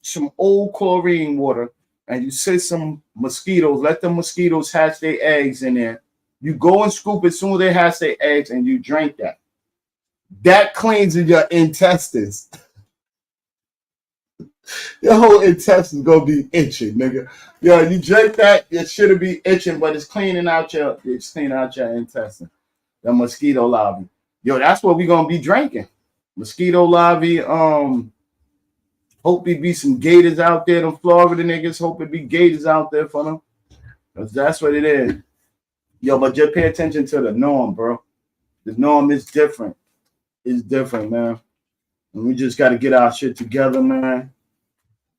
some old chlorine water and you set some mosquitoes. Let the mosquitoes hatch their eggs in there. You go and scoop as soon as they hatch their eggs and you drink that. That cleans your intestines. Your whole intestines gonna be itching, nigga. Yo, you drink that, it shouldn't be itching, but it's cleaning out your intestine. The mosquito lobby. Yo, that's what we gonna be drinking. Mosquito lobby. Hope it be some gators out there. Them Florida niggas. Hope it be gators out there for them. Cause that's what it is. Yo, but just pay attention to the norm, bro. The norm is different. It's different, man. And we just gotta get our shit together, man.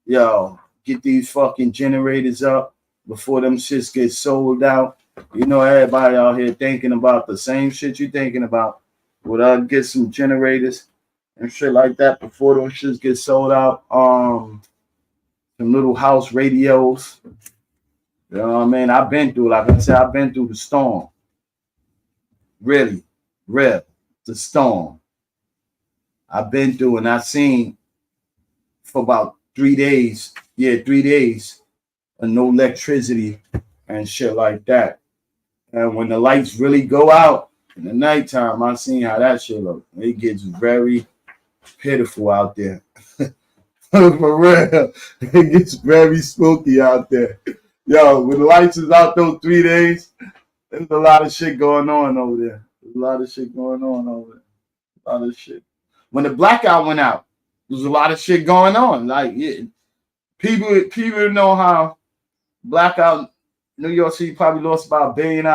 Yo, get these fucking generators up before them shits get sold out. You know, everybody out here thinking about the same shit you thinking about. Would get some generators and shit like that before those shits get sold out. Some little house radios. You know what I mean? I've been through, like I said, I've been through the storm. Really, the storm. I've been through and I've seen for about 3 days. Yeah, 3 days of no electricity and shit like that. And when the lights really go out in the nighttime, I seen how that shit look. It gets very pitiful out there. For real. It gets very spooky out there. Yo, when the lights is out those 3 days, there's a lot of shit going on over there. There's a lot of shit going on over there. A lot of shit. When the blackout went out, there was a lot of shit going on. Like, yeah, people know how blackout New York City probably lost about $1 billion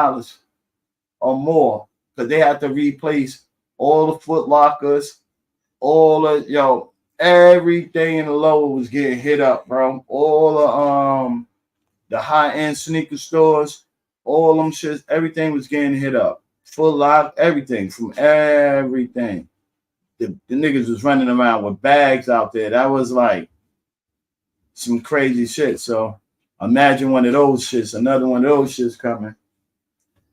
or more because they had to replace all the Foot Lockers, all of everything in the lower was getting hit up, bro. All the high-end sneaker stores, all them shits, everything was getting hit up. Full lot, everything from everything. The niggas was running around with bags out there. That was like some crazy shit. So imagine one of those shits, another one of those shits coming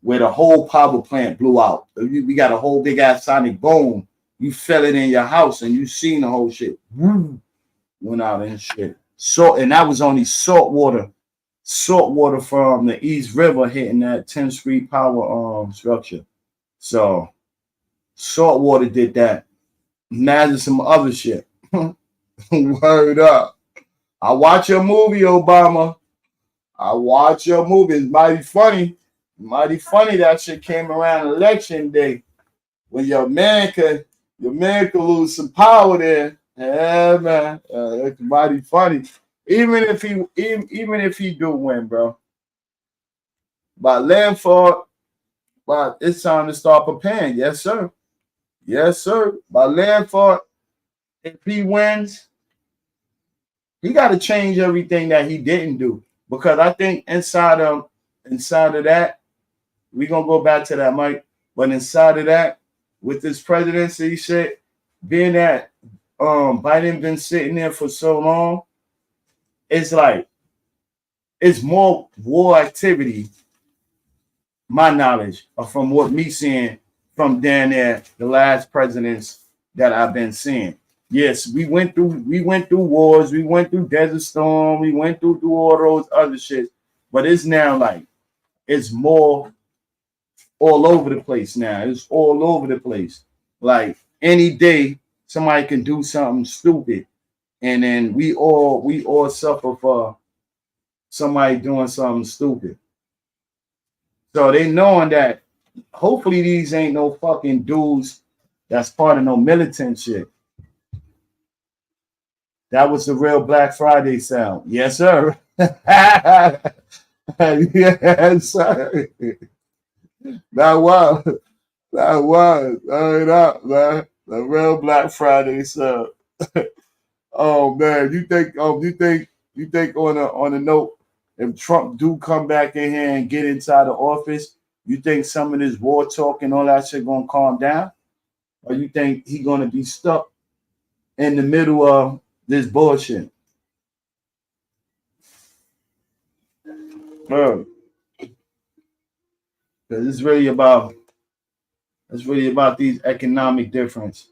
where the whole power plant blew out. We got a whole big ass sonic boom. You felt it in your house and you seen the whole shit. Went out and shit. So, and that was only salt water from the East River hitting that 10th Street power structure. So salt water did that. Imagine some other shit. Word up. I watch your movie, Obama. I watch your movie. It's mighty funny. Mighty funny that shit came around election day when your man could lose some power there. Yeah, man. It's mighty funny. Even if he do win, bro. By landfall, but it's time to start preparing. Yes, sir. Yes, sir. By landfall, if he wins, he got to change everything that he didn't do. Because I think inside of that, we're gonna go back to that, Mike. But inside of that, with this presidency shit, being that Biden been sitting there for so long, it's like it's more war activity, my knowledge, or from what me seeing from down there, the last presidents that I've been seeing. Yes, we went through wars, we went through Desert Storm, we went through all those other shit, but it's now like it's more all over the place now. It's all over the place. Like any day, somebody can do something stupid, and then we all suffer for somebody doing something stupid. So they knowing that hopefully these ain't no fucking dudes that's part of no militant shit. That was the real Black Friday sound. Yes, sir. Yes, sir. That was. Turn up, man. The real Black Friday sound. Oh man, you think on a note, if Trump do come back in here and get inside the office, you think some of this war talk and all that shit gonna calm down? Or you think he gonna be stuck in the middle of this bullshit? Because it's really about these economic difference.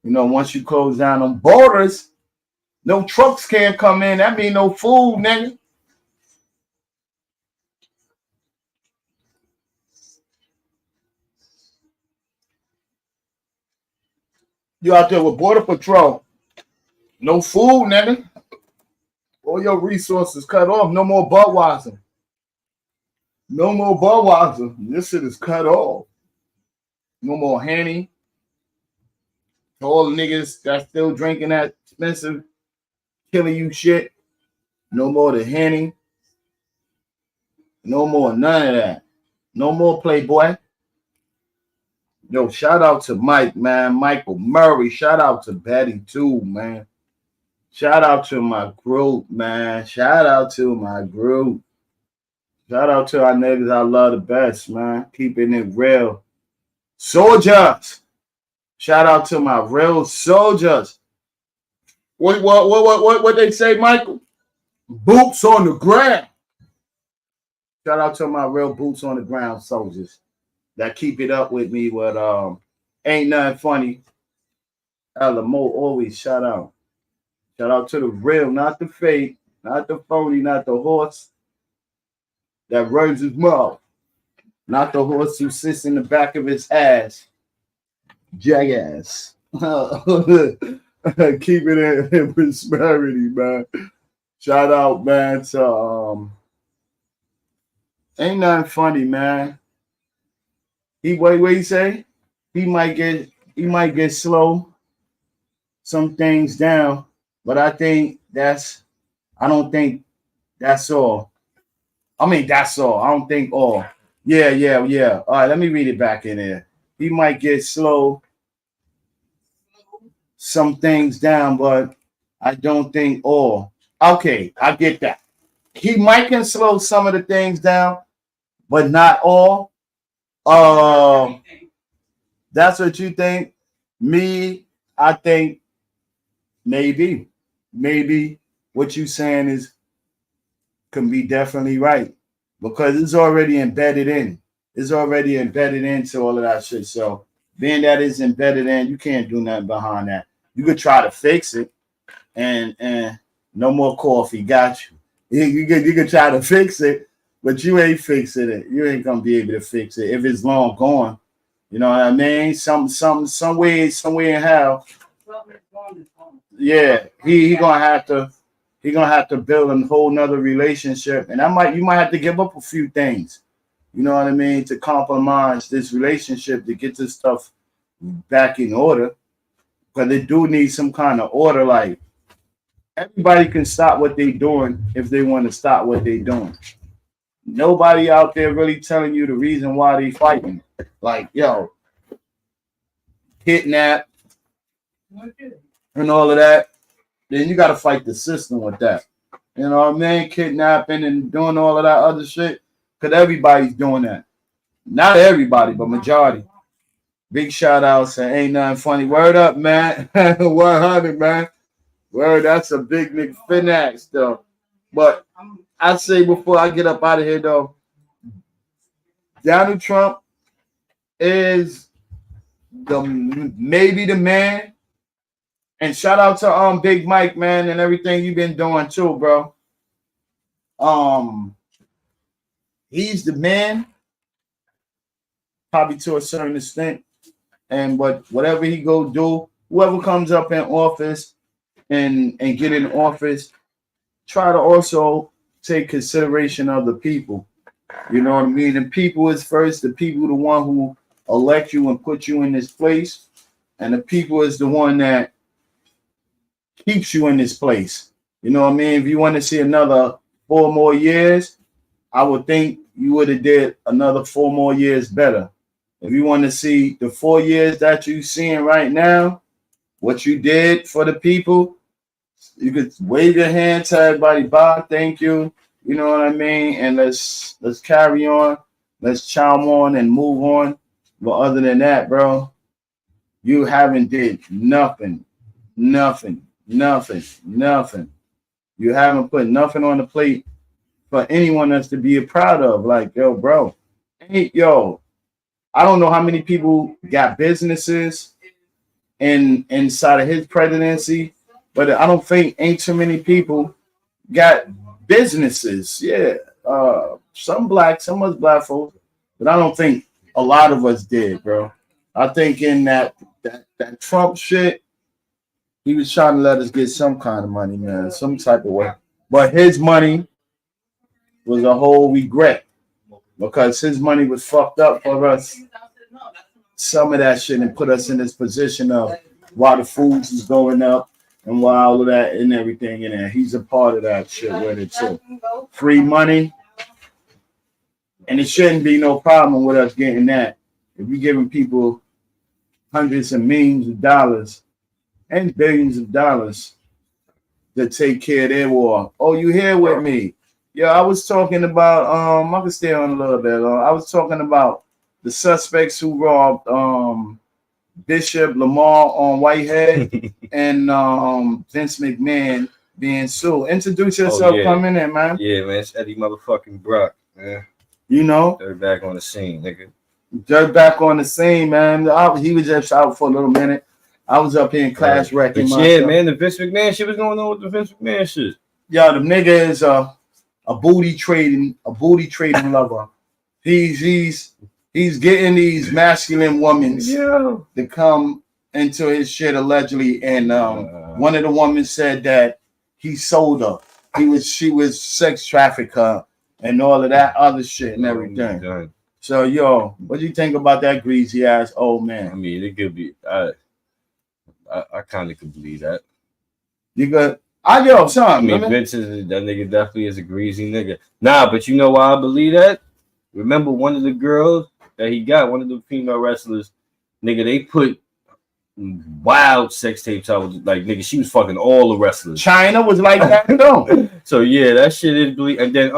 You know, once you close down on borders, no trucks can't come in. That mean no food, nigga. You out there with Border Patrol. No food, nigga. All your resources cut off. No more Budweiser. No more Budweiser. This shit is cut off. No more Henny. All the niggas that's still drinking that expensive, killing you shit. No more the Henny. No more none of that. No more Playboy. Yo, shout out to Mike, man. Michael Murray. Shout out to Betty, too, man. Shout out to my group, man. Shout out to my group. Shout out to our niggas I love the best, man. Keeping it real. Soldiers. Shout out to my real soldiers. What they say, Michael? Boots on the ground. Shout out to my real boots on the ground soldiers that keep it up with me with ain't nothing funny. Alamo always shout out. Shout out to the real, not the fake, not the phony, not the horse that runs his mouth, not the horse who sits in the back of his ass. Jackass. Keep it in prosperity, man. Shout out, man, to ain't nothing funny, man. What he say? He might get slow some things down, but I don't think that's all. I mean, that's all. I don't think all. Yeah. All right, let me read it back in there. He might get slow some things down, but I don't think all. Okay, I get that. He might can slow some of the things down, but not all. That's what you think. Me, I think maybe what you saying is can be definitely right because it's already embedded in. It's already embedded into all of that shit. So being that it's embedded in, you can't do nothing behind that. You could try to fix it, and no more coffee. Got you. You could try to fix it, but you ain't fixing it. You ain't gonna be able to fix it if it's long gone. You know what I mean? Some way in hell. Yeah, he gonna have to build a whole nother relationship, and you might have to give up a few things. You know what I mean, to compromise this relationship to get this stuff back in order. Because they do need some kind of order. Like everybody can stop what they're doing if they want to stop what they're doing. Nobody out there really telling you the reason why they fighting. Like, yo, kidnap and all of that. Then you got to fight the system with that. You know what I mean? Kidnapping and doing all of that other shit. Because everybody's doing that. Not everybody, but majority. Big shout outs and ain't nothing funny. Word up, man. 100, man. Word, that's a big nigga finesse, though. But I say before I get up out of here, though, Donald Trump is maybe the man. And shout out to Big Mike, man, and everything you've been doing too, bro. He's the man, probably to a certain extent. And whatever he go do, whoever comes up in office and get in office, try to also take consideration of the people. You know what I mean? The people is first. The people the one who elect you and put you in this place. And the people is the one that keeps you in this place. You know what I mean? If you want to see another 4 more years, I would think you would have did another 4 more years better. If you want to see the 4 years that you're seeing right now, what you did for the people, you could wave your hand to everybody, bye, thank you. You know what I mean? And let's carry on. Let's chow on and move on. But other than that, bro, you haven't did nothing. You haven't put nothing on the plate for anyone else to be proud of. Like, yo, bro, I don't know how many people got businesses inside of his presidency, but I don't think ain't too many people got businesses. Yeah, some us black folks, but I don't think a lot of us did, bro. I think in that Trump shit, he was trying to let us get some kind of money, man, some type of way. But his money was a whole regret because his money was fucked up for us. Some of that shit and put us in this position of why the foods is going up and why all of that and everything in there. He's a part of that shit with it too. Free money. And it shouldn't be no problem with us getting that. If you're giving people hundreds of millions of dollars and billions of dollars to take care of their war. Oh, you here with me? Yeah, I was talking about, I can stay on a little bit. I was talking about the suspects who robbed Bishop, Lamar on Whitehead, and Vince McMahon being sued. Introduce yourself, coming in, man. Yeah, man, it's Eddie motherfucking Brock, man. You know? They're back on the scene, nigga. Just back on the scene, man. He was just out for a little minute. I was up here in class wrecking myself. Yeah, man, the Vince McMahon shit was going on with the Vince McMahon shit. Yeah, the nigga is a booty trading lover. He's getting these masculine women to come into his shit allegedly, and one of the women said that he sold her. She was sex trafficker and all of that other shit and everything. So, yo, what do you think about that greasy ass old man? I mean, it could be. I kind of could believe that. You got, son. I mean, Vince that nigga definitely is a greasy nigga. Nah, but you know why I believe that? Remember one of the girls that he got, one of the female wrestlers, nigga, they put wild sex tapes out. Like, nigga, she was fucking all the wrestlers. China was like that, though. So, yeah, that shit is bleak. And then,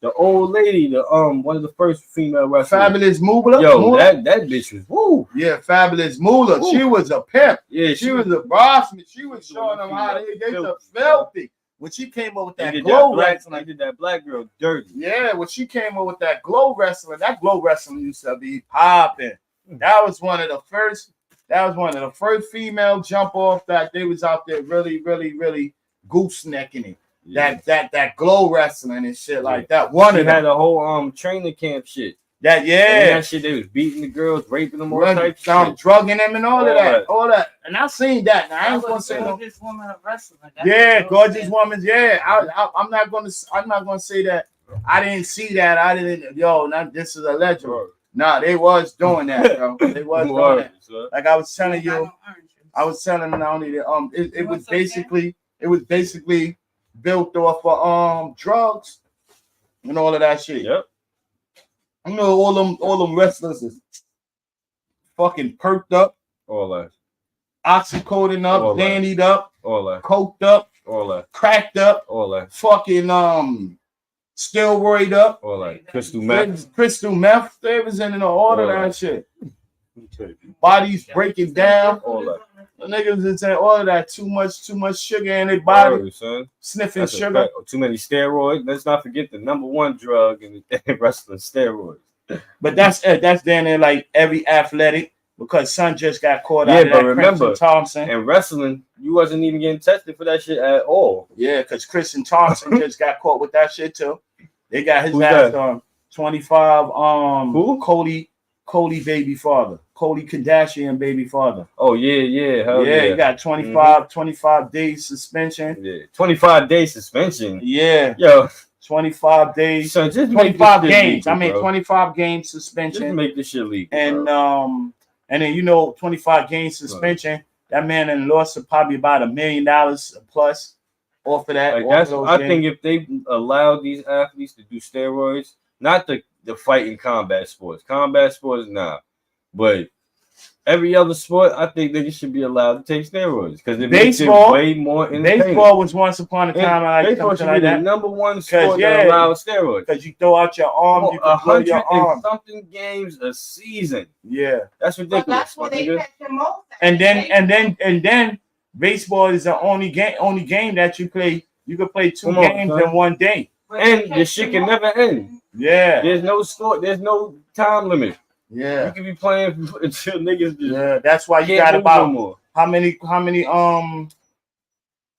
The old lady, the one of the first female wrestlers. Fabulous Moolah. Yo, Moolah? that bitch was woo. Yeah, Fabulous Moolah. Woo. She was a pimp. Yeah, She was a boss. She was She showing them how they filthy. the filthy. When she came up with They that did glow that black, wrestling. they did that black girl dirty. Yeah, when she came up with that glow wrestling used to be popping. That was one of the first. That was one of the first female jump off that they was out there really goosenecking it. Yeah. That glow wrestling and shit like that. One She of had them. a whole training camp shit. That And yeah. that shit they was beating the girls, raping them, all types of shit. Drugging them and all of All that. that. All that. And I seen that. Now I ain't That gonna was say no. Gorgeous Woman of Wrestling. Yeah, gorgeous woman. Yeah, I'm not gonna say that. I didn't see that. I didn't. Yo, not this is a legend. Bro. Nah, they was doing that, bro. They was doing Word, that. son. Like I was telling you, I was telling them not only that it was basically built off of drugs and all of that shit. Yep. You know, all them wrestlers is fucking perked up, All that. oxycoding up, All that. dandied up, All that. coked up, All that. cracked up, All that. fucking steroid up, All that. Crystal meth. crystal meth. They was in all of that shit. Bodies breaking down. All that. The niggas is saying all of that. Too much sugar in their body. Word, son. Sniffing That's a sugar. fact. Too many steroids. Let's not forget the number one drug in wrestling, steroids. But that's down there like every athletic because son just got caught Yeah, out of but that remember- Christian Thompson. And wrestling, you wasn't even getting tested for that shit at all. Yeah, because Christian Thompson just got caught with that shit too. They got his Who's ass that? on 25. Who? Cody baby father. Cody Kardashian baby father. Oh yeah, hell Yeah, yeah. he got 25 days suspension. Yeah, 25-day suspension. Yeah, Yo, 25 days. son, just make 25 this shit games. legal, I mean, bro. 25 games Just suspension. make this shit legal. And bro. and then 25 games suspension. That man then lost probably about $1 million plus off of that. Like off that's, of those I games. think if they allowed these athletes to do steroids, not the fighting combat sports. Combat sports, nah. But every other sport, I think they should be allowed to take steroids because it makes it Baseball- way more entertaining. Baseball was once upon a time like Baseball something should like be the that number one sport yeah, that allows steroids. because you throw out your arm, you can blow 100 your arm. and something games a season. Yeah, That's ridiculous. But that's where my they nigga. catch the most. and then baseball is the only game that you play. You can play two Come on, games son. in one day. And the shit can never end. Yeah, There's no score. There's no time limit. You yeah, can be playing until niggas just yeah. That's why you can't got move about no more. how many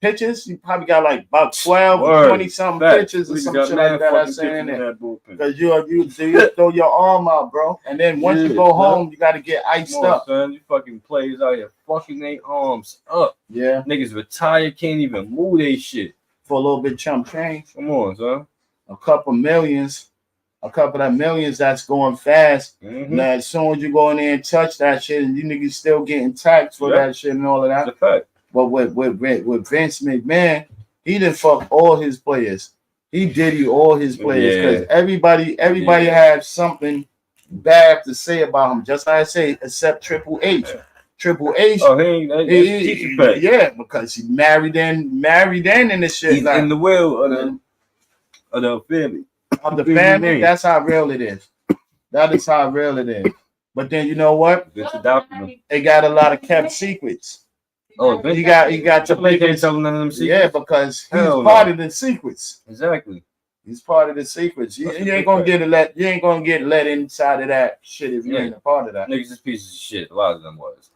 pitches? You probably got like about 12 or Word. 20 something Facts. pitches or We some got shit mad like that. I fucking say in pitches there. that bullpen. Because you throw your arm out, bro. And then once you Yeah, go yeah. home, you got to get iced Come on, up. son. You fucking players out here fucking their arms up. Yeah, Niggas retired, can't even move they shit. for a little bit chump change. Come on, son. A couple of that millions that's going fast. Mm-hmm. Now, as soon as you go in there and touch that shit, and you niggas still getting taxed for Yeah. that shit and all of That's that. a fact. But with Vince McMahon, he didn't fuck all his players. He diddy all his players because everybody had something bad to say about him. Just like I say, except Triple H. Yeah. Triple H. Oh, he ain't that's teacher pay. Yeah, because he married in and this shit. He's Like, in the will of the family. of the family, that's how real it is. That is how real it is. But then you know what? Vince adopted him. They got a lot of kept secrets. Oh, Vince He got the Triple H ain't biggest. telling none of them secrets. Yeah, because he's Hell part no. of the secrets. Exactly. He's part of the secrets. You That's ain't a gonna good get let inside of that shit if you Yeah. ain't a part of that. Niggas is pieces of shit. A lot of them was.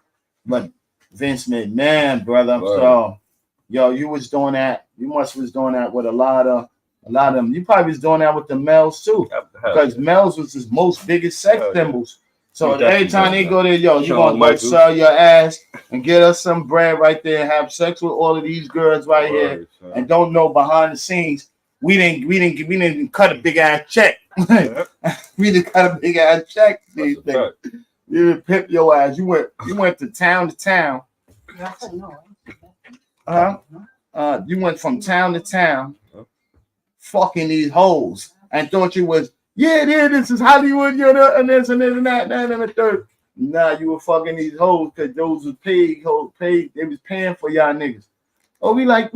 But Vince McMahon, brother. Word. So, yo, you was doing that. You must was doing that with a lot of them. You probably was doing that with the males too, because males was his most biggest sex Hell yeah. symbols. So He every definitely time does they that. go there, yo, you Shawn gonna go Michaels. sell your ass and get us some bread right there and have sex with all of these girls right here, Word, son. and don't know behind the scenes. We didn't cut a big ass check. Yeah. We didn't cut a big ass check. That's These a things. fact. You didn't pimp your ass. You went to town to town. You went from town to town, fucking these hoes, and thought you was this is Hollywood, and this and this and that and the third. Nah, you were fucking these hoes because those was paid. They was paying for y'all niggas. Oh, we like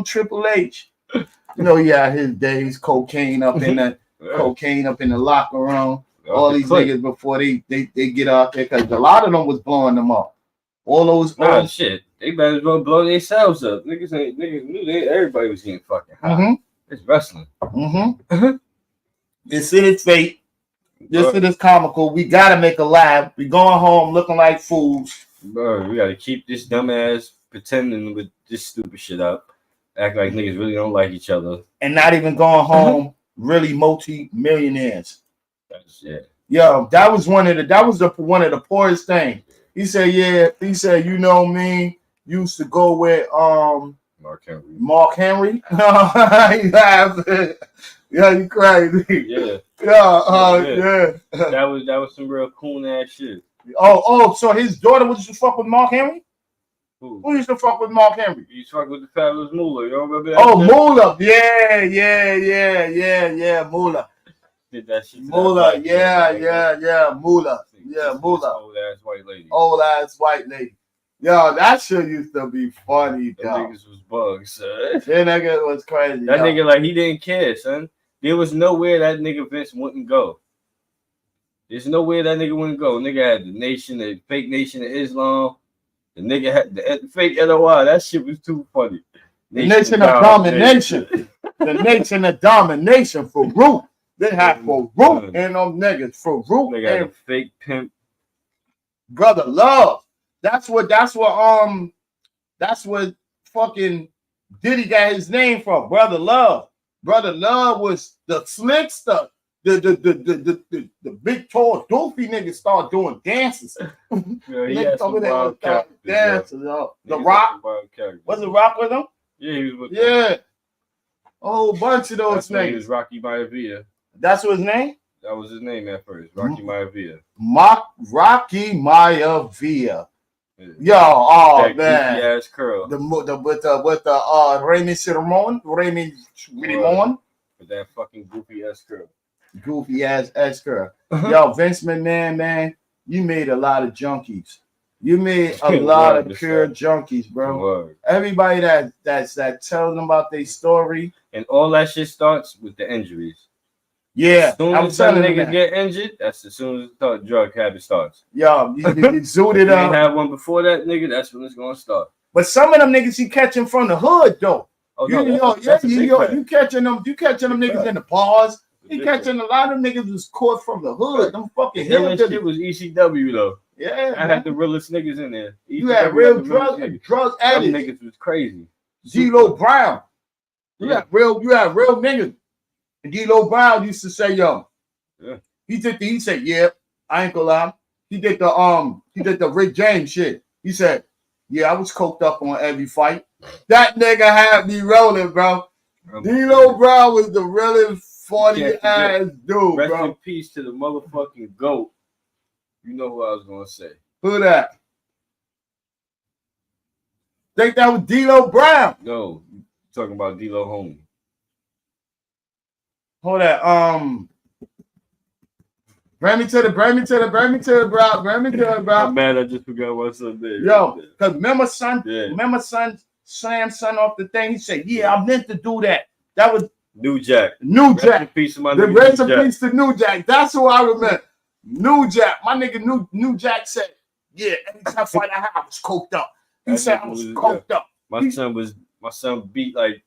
Triple H. You know, he had his days, cocaine up in cocaine up in the locker room. All these click. niggas before they get out there, because a lot of them was blowing them up. All those shit. They better as well blow themselves up. Niggas knew everybody was getting fucking high. It's wrestling. This is fate. This is comical. We gotta make a laugh. We going home looking like fools. Bro, we gotta keep this dumbass pretending with this stupid shit up. Act like niggas really don't like each other. And not even going home really multi-millionaires. Yeah. That was one of the poorest things. He said, you know me, used to go with Mark Henry. Yeah, you crazy. Yeah. Yeah. That was some real cool ass shit. So his daughter was to fuck with Mark Henry? Who used to fuck with Mark Henry? You used to fuck with the fabulous Moolah. You don't remember that? Oh, Moolah. Yeah, Moolah. Did that shit. Moolah, yeah, Moolah. Yeah, Moolah. Old ass white lady. Yo, that shit used to be funny, though. Them niggas was bugs, son. That nigga was crazy. That nigga, like, he didn't care, son. There was nowhere that nigga Vince wouldn't go. There's nowhere that nigga wouldn't go. Nigga had the fake Nation of Islam. The nigga had the fake LOI. That shit was too funny. The Nation of Domination. The Nation of Domination for Root. They had for Root and them niggas. For Root and a fake pimp. Brother Love. That's what fucking Diddy got his name from. Brother Love. Brother Love was the slick stuff. The big tall doofy niggas start doing dances. Yeah, he had some wild dances. The Rock. Was it Rock with him? Yeah, he was with them. Yeah. A whole bunch of those niggas. He was Rocky Maivia. That's what his name? That was his name at first. Rocky Maivia. Rocky Maivia. Yo, man. Goofy ass curl. With the Raymond Ramon. With that fucking goofy ass curl. Goofy ass curl. Yo, Vince McMahon, man, you made a lot of junkies. You made a lot of pure junkies, bro. Everybody that tells them about their story. And all that shit starts with the injuries. Yeah, as soon as some niggas get injured, that's as soon as the drug habit starts. Yo, you zooted up. You have one before that, nigga. That's when it's gonna start. But some of them niggas he catching from the hood though. Oh, you catching them niggas in the bars. He catching a lot of niggas was caught from the hood. Them fucking shit was ECW though. Yeah, I had the realest niggas in there. You had real drug addicts. Them niggas was crazy. D-Lo Brown. You had real niggas. And D-Lo Brown used to say, yo, he said, yeah, I ain't gonna lie. He did the Rick James shit. He said, yeah, I was coked up on every fight. That nigga had me rolling, bro. D-Lo Brown was the realest 40-ass dude, bro. Rest in peace to the motherfucking GOAT. You know who I was gonna say. Who that? Think that was D-Lo Brown? No, talking about D-Lo homie. Hold that. Bring me to the brow. I'm mad I just forgot what son did. Yo, because remember son slammed son off the thing. He said, yeah, I meant to do that. That was New Jack. Rest in peace to my nigga. Rest in peace to New Jack. That's who I remember. New Jack. My nigga New Jack said, yeah, anytime fight I had, I was coked up. He said I was coked up. My son beat like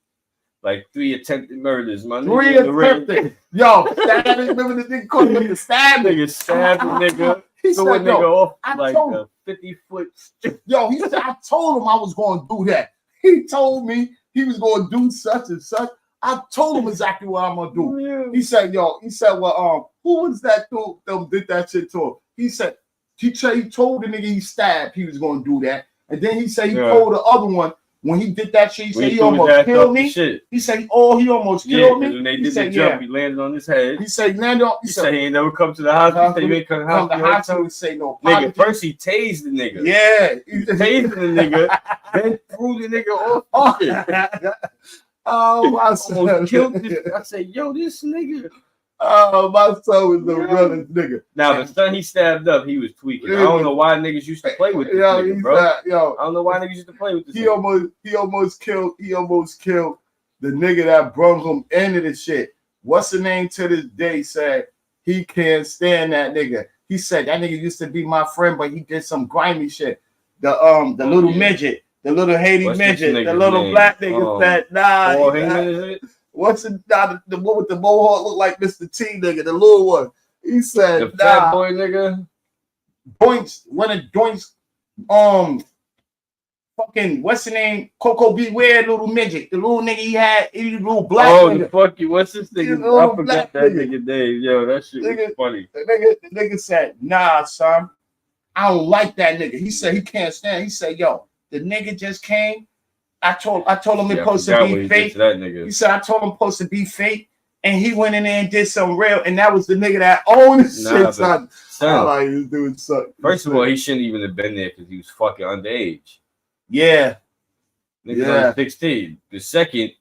3 attempted murders, man. 3 attempted. Yo, remember the nigga called him the stab nigga. Stabbed the nigga. He threw said, a nigga off I like told a 50-foot. Yo, he said, I told him I was going to do that. He told me he was going to do such and such. I told him exactly what I'm going to do. Yeah. He said, well, who was that dude that did that shit to him? He said, he told the nigga he stabbed, he was going to do that. And then he said he told the other one, when he did that shit, he said he almost killed me. He said, he almost killed me. When they did the jump, he landed on his head. He said, he said he ain't never come to the hospital. He said he ain't come to the hospital. Say no. Nigga, first he tased the nigga. Yeah. He tased the nigga, then threw the nigga off. Oh, my son. Killed this. I said, yo, this nigga. Oh, my son was the realest nigga. Now, the son he stabbed up, he was tweaking. I don't know why niggas used to play with this nigga, bro. I don't know why niggas used to play with this nigga. He almost killed the nigga that brought him into the shit. what's the name to this day said he can't stand that nigga. He said that nigga used to be my friend, but he did some grimy shit. The little midget, the little Haiti midget, the little black nigga said, nah. Paul Heyman, is it? What's the one with the mohawk look like Mr. T nigga, the little one. He said, the fat boy nigga. Doinks, one of Doinks, fucking what's the name? Coco Beware, little midget, the little nigga he had, he little black. Oh, nigga. the fuck you! What's this nigga? I forgot that nigga name. Yo, that shit was funny. The nigga said, nah, son, I don't like that nigga. He said he can't stand. He said, yo, the nigga just came. I told him it's supposed to be fake. He said I told him supposed to be fake, and he went in there and did some real, and that was the nigga that owned the shit, son. I like this dude suck. First of all, he shouldn't even have been there because he was fucking underage. Yeah. Nigga was 16. The second,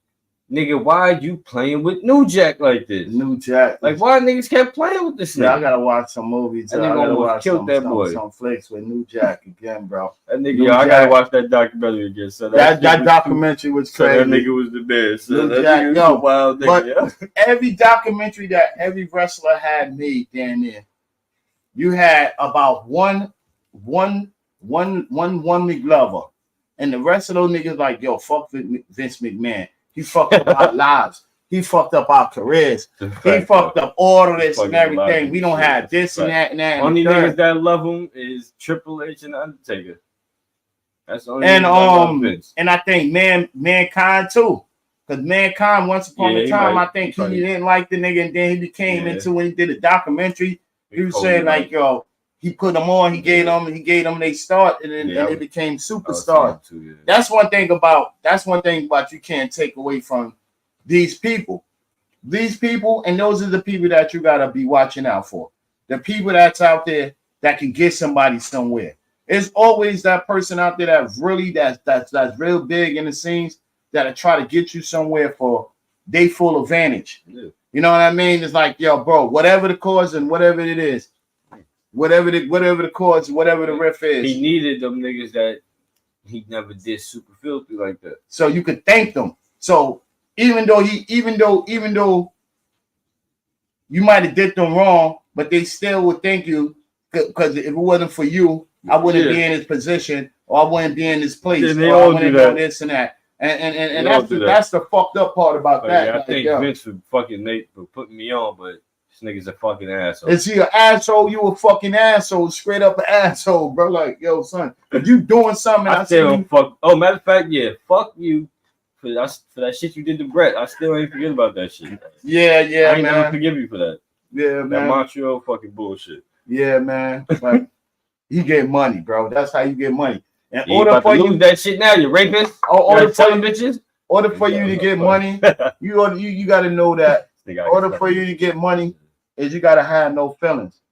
nigga, why you playing with New Jack like this? New Jack. Like, why niggas kept playing with this nigga? Yeah, I gotta watch some movies. I gotta watch some flicks with New Jack again, bro. That nigga, I gotta watch that documentary again. So that documentary was crazy. So that nigga was the best. So New Jack, yo, wild nigga, but every documentary that every wrestler had made, damn near, you had about one McLover. And the rest of those niggas like, yo, fuck Vince McMahon. He fucked up our lives. He fucked up our careers. He fucked up all of this and everything. We don't have this and that and that. Only niggas that love him is Triple H and Undertaker. That's the only. And I think Mankind too. Because Mankind, once upon a time, I think he didn't like the nigga, and then he became into when he did a documentary. He was saying like, yo, he put them on, he gave them they start, and then and they became superstars. That's one thing about you can't take away from these people. These people, and those are the people that you gotta be watching out for. The people that's out there that can get somebody somewhere. It's always that person out there that's real big in the scenes that'll try to get you somewhere for they full advantage. Yeah. You know what I mean? It's like, yo, bro, whatever the cause and whatever it is. Whatever the cause, whatever the riff is. He needed them niggas that he never did super filthy like that. So you could thank them. So even though you might have did them wrong, but they still would thank you because if it wasn't for you, I wouldn't be in this position or I wouldn't be in this place. Or I wouldn't do this and that. And that's the fucked up part about that. Yeah, I think Vince for fucking Nate for putting me on, but this nigga's a fucking asshole. Is he an asshole? You a fucking asshole, straight up an asshole, bro. Like, yo, son, if you doing something, I still don't fuck. Oh, matter of fact, yeah, fuck you for that shit you did to Brett. I still ain't forget about that shit. Yeah, I ain't never forgive you for that. Yeah, man. That Montreal fucking bullshit. Yeah, man. Like, he get money, bro. That's how you get money. And you order for you that shit now, you rapist. Order for bitches. Order for you to get money, you got to know that. Order for you to get money is you got to have no feelings.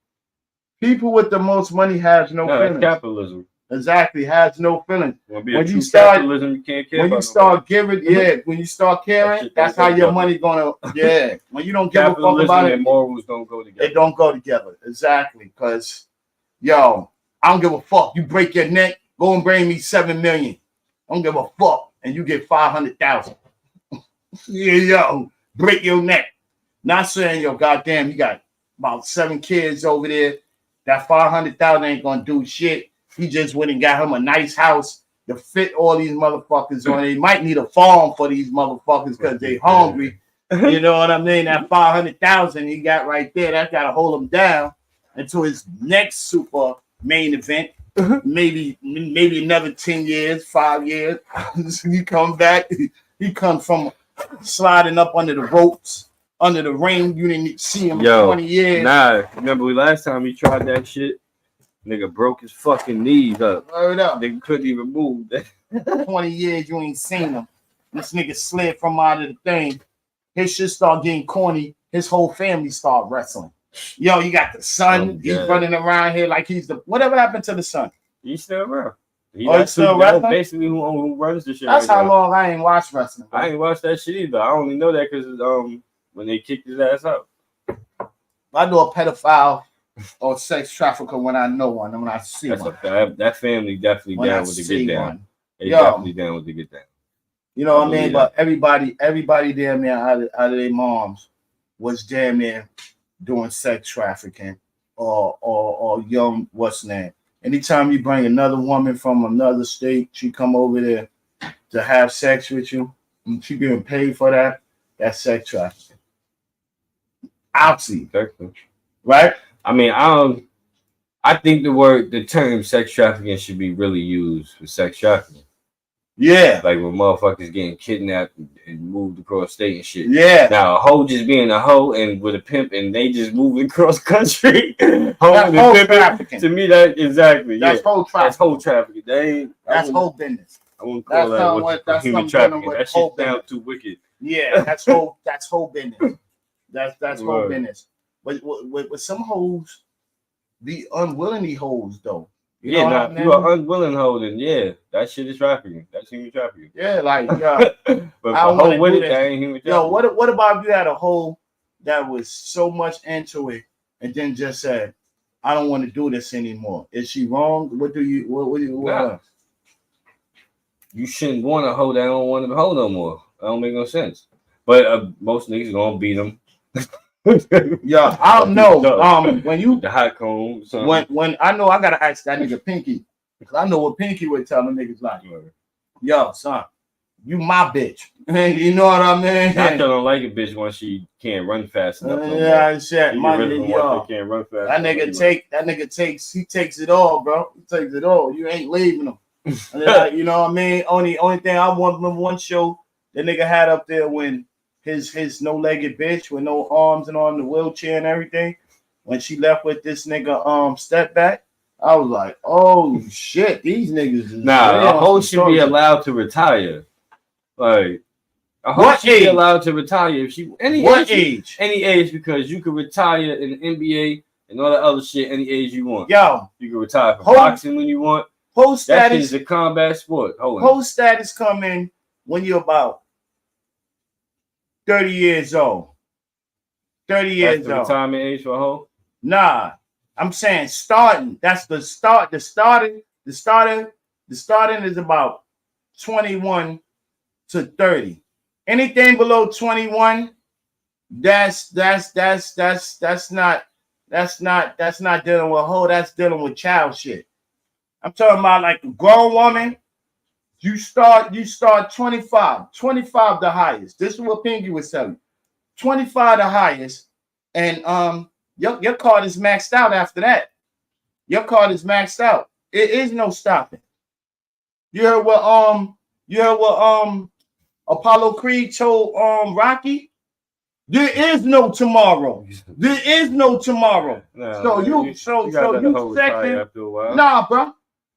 People with the most money has no feelings. Capitalism. Exactly, has no feelings. When you start capitalism, you can't care. When you start giving, when you start caring, that's how your money gonna. Yeah, when you don't give a fuck about it, and morals don't go together. They don't go together. Exactly, because yo, I don't give a fuck. You break your neck, go and bring me $7 million. I don't give a fuck, and you get 500,000. Yeah, yo, break your neck. Not saying, yo, goddamn, you got about 7 kids over there. That 500,000 ain't gonna do shit. He just went and got him a nice house to fit all these motherfuckers on. They might need a farm for these motherfuckers because they hungry. You know what I mean? That 500,000 he got right there, that gotta hold him down until his next super main event. Maybe another 10 years, 5 years. He come back. He comes from sliding up under the ropes. Under the ring, you didn't see him for 20 years. Nah, remember last time he tried that shit? Nigga broke his fucking knees up. Word up. Nigga couldn't even move. 20 years, you ain't seen him. This nigga slid from out of the thing. His shit start getting corny. His whole family start wrestling. Yo, you got the son. He's running around here like he's the... Whatever happened to the son? He's still around. He's still wrestling? That's basically who runs the shit. That's right how long I ain't watched wrestling. Bro. I ain't watched that shit either. I only know that because when they kicked his ass out. I know a pedophile or sex trafficker when I know one and when I see one. That family definitely when down with the get down. They definitely down with the get down. You know what I mean? But everybody damn near out of their moms was damn near doing sex trafficking or young what's name. Anytime you bring another woman from another state, she come over there to have sex with you, and she getting paid for that. That's sex trafficking. Outsy, Exactly. right? I mean, I think the term sex trafficking should be really used for sex trafficking. Yeah, Like when motherfuckers getting kidnapped and moved across state and shit. yeah. Now a hoe just being a hoe and with a pimp and they just moving across country. That's whole trafficking. To me, that exactly. That's whole trafficking. That's whole trafficking. That's whole business. I wouldn't call that human trafficking. That shit sounds too wicked. Yeah, that's whole business. That's whole business. But with some hoes, the unwillingly hoes though. You know now if you are unwilling hoe, then yeah, that shit is trafficking. That's human trafficking. Yeah, like but if a hoe with it, that ain't human trafficking. Yo, what about if you had a hoe that was so much into it and then just said, I don't want to do this anymore? Is she wrong? What do you Nah. You shouldn't want a hoe that don't want to hoe no more. That don't make no sense. But most niggas gonna beat them. Yeah, I don't know. When you the hot comb, when I know I gotta ask that nigga Pinky, because I know what Pinky would tell the niggas like, yo, son, you my bitch. You know what I mean? I don't like a bitch when she can't run fast enough. Yeah, shit. My nigga, can't run fast. That nigga takes it all, bro. He takes it all. You ain't leaving him. You know what I mean? Only thing I remember one show the nigga had up there when his no-legged bitch with no arms and on the wheelchair and everything, when she left with this nigga step back, I was like, oh shit, these niggas is a hoe should be allowed to retire. Like a hoe should be allowed to retire if she any age, because you can retire in the NBA and all that other shit any age you want. Yo, you can retire from boxing when you want. Post status is a combat sport. Post status come in when you're about 30 years old. 30 years old. That's the retirement age for a hoe? Nah, I'm saying starting. That's the start. The starting is about 21 to 30. Anything below 21, that's not dealing with hoe. That's dealing with child shit. I'm talking about like a grown woman. You start 25 the highest. This is what Pinky was telling you. 25 the highest, and your card is maxed out after that. Your card is maxed out. It is no stopping. You heard what Apollo Creed told Rocky? There is no tomorrow. There is no tomorrow. No, you second. Nah, bro.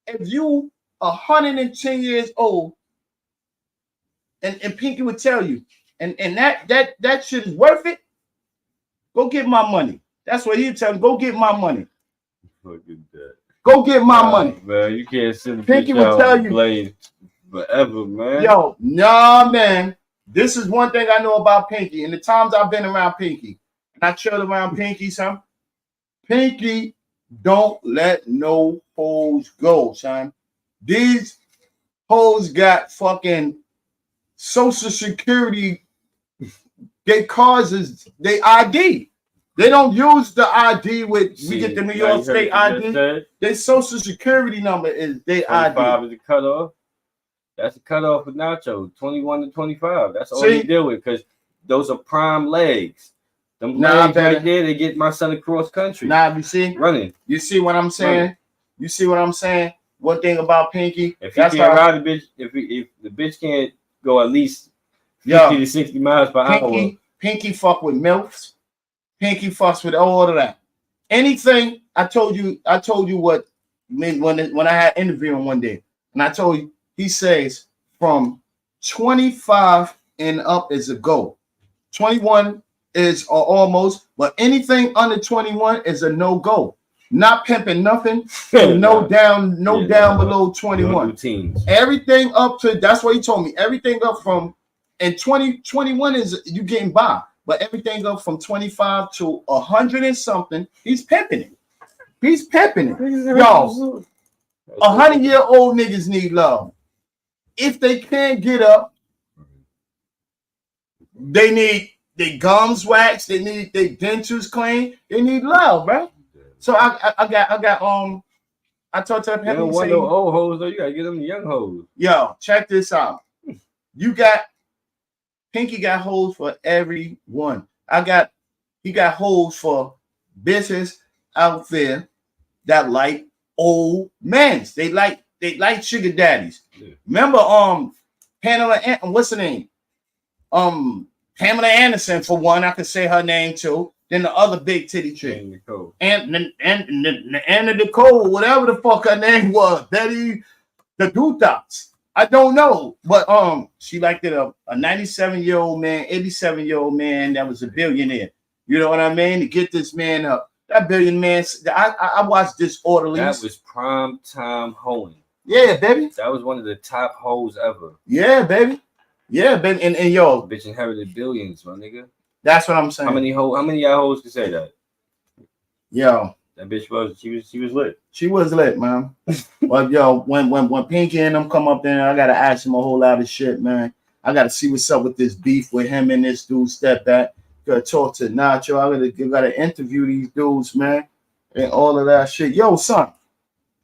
If you 110 years old, and Pinky would tell you, and that shit is worth it, go get my money. That's what he'd tell me. Go get my money. Go get my money. Man, you can't sit Pinky would tell you blade forever, man. Yo, nah, man. This is one thing I know about Pinky. In the times I've been around Pinky, and I chilled around Pinky, son. Pinky don't let no hoes go, son. These hoes got fucking Social Security. They causes they ID. They don't use the ID we get the New York State ID. Their Social Security number is their ID. 25 is the cutoff. That's the cutoff for Nacho. 21 to 25. That's all they deal with, because those are prime legs. Them legs right there, they get my son across country. Nah, you see? Running. You see what I'm saying? Running. You see what I'm saying? One thing about Pinky. If he can't ride the bitch, if the bitch can't go at least 50 to 60 miles per hour. Pinky fuck with MILFs. Pinky fucks with all of that. Anything I told you what when I had interviewing one day, and I told you, he says from 25 and up is a go. 21 is almost, but anything under 21 is a no-go. Not pimping nothing. No down below 21. Everything up to, that's what he told me. Everything up from, and 21 is you getting by. But everything up from 25 to 100 and something, he's pimping it. He's pimping it. Yo, 100-year-old niggas need love. If they can't get up, they need their gums waxed. They need their dentures clean. They need love, bro. So I talked to him. You don't want no old hoes though. You gotta get them the young hoes. Yo, check this out. You got Pinky got hoes for everyone. He got hoes for bitches out there that like old men. They like sugar daddies. Yeah. Remember, what's her name? Pamela Anderson for one. I could say her name too. Then the other big titty chick, and Nicole, whatever the fuck her name was, Betty the Dutas. I don't know, but she liked it a 97-year-old man, 87-year-old man that was a billionaire. You know what I mean? To get this man up, that billion man. I watched Disorderly. That was prime time hoeing. Yeah, baby. That was one of the top hoes ever. Yeah, baby. Yeah, baby. And yo, bitch inherited billions, my nigga. That's what I'm saying. How many y'all hoes can say that? Yo, that bitch she was lit. She was lit, man. But yo, when Pinky and them come up there, I gotta ask him a whole lot of shit, man. I gotta see what's up with this beef with him and this dude Step Back. Gotta talk to Nacho. I gotta interview these dudes, man, and all of that shit. Yo, son,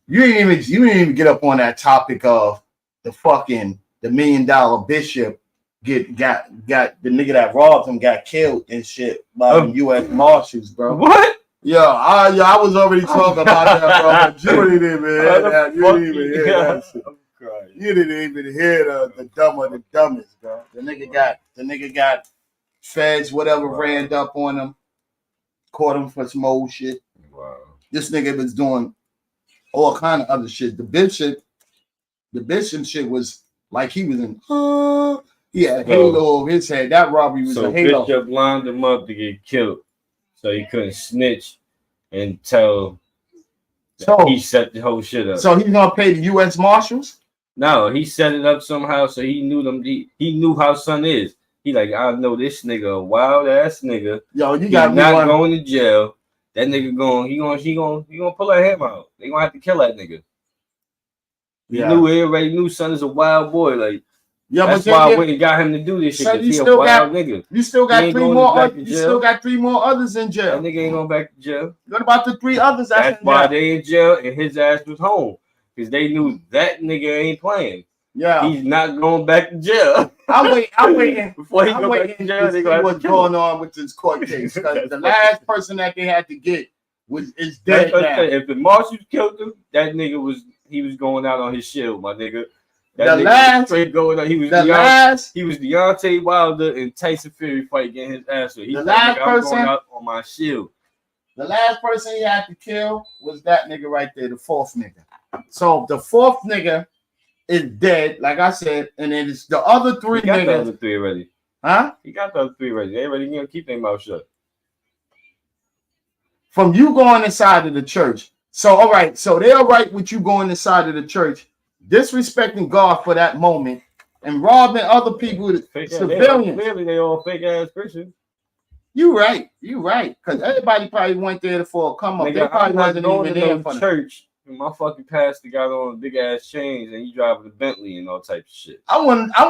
you didn't even get up on that topic of the $1 million Bishop. Got the nigga that robbed him got killed and shit by the U.S. Marshals, bro. What? I was already talking about that, bro. But you didn't even hear that. You didn't even hear that shit. You didn't even hear the dumb of the dumbest, bro. The nigga got feds, whatever, ran up on him, caught him for some old shit. Wow. This nigga was doing all kind of other shit. The Bishop shit was like he was in. He had a halo over his head. That robbery was a halo. Bishop lined him up to get killed, so he couldn't snitch and tell. So he set the whole shit up. So he's gonna pay the U.S. Marshals? No, he set it up somehow so he knew them. He knew how son is. He like, I know this nigga a wild ass nigga. Yo, you got not going to jail. That nigga he gonna pull that hammer out. They gonna have to kill that nigga. He already knew son is a wild boy. Like. Yeah, that's why I went and got him to do this shit. So you still got nigga. You still got three more. You still got 3 more others in jail. That nigga ain't going back to jail. What about the 3 others? That's why they in jail and his ass was home because they knew that nigga ain't playing. Yeah, he's not going back to jail. I'm waiting before he go back to jail. They see what's going on with this court case because the last person that they had to get is dead now. If the Marshals killed him, that nigga was going out on his shield, my nigga. The last straight going on. He was Deontay Wilder and Tyson Fury fight getting his ass. So the last person going out on my shield. The last person he had to kill was that nigga right there, the 4th nigga. So the 4th nigga is dead, like I said, and then it's the other 3 he got niggas. The other 3 already. Huh? He got the other 3 already. They already gonna keep their mouth shut. From you going inside of the church. So all right, so they're all right with you going inside of the church. Disrespecting God for that moment and robbing other people, civilians. Clearly, they all fake ass Christians. You right, because everybody probably went there for a come up. Nigga, they probably wasn't even there for church. And my fucking pastor got on big ass chains and he driving a Bentley and all types of shit. I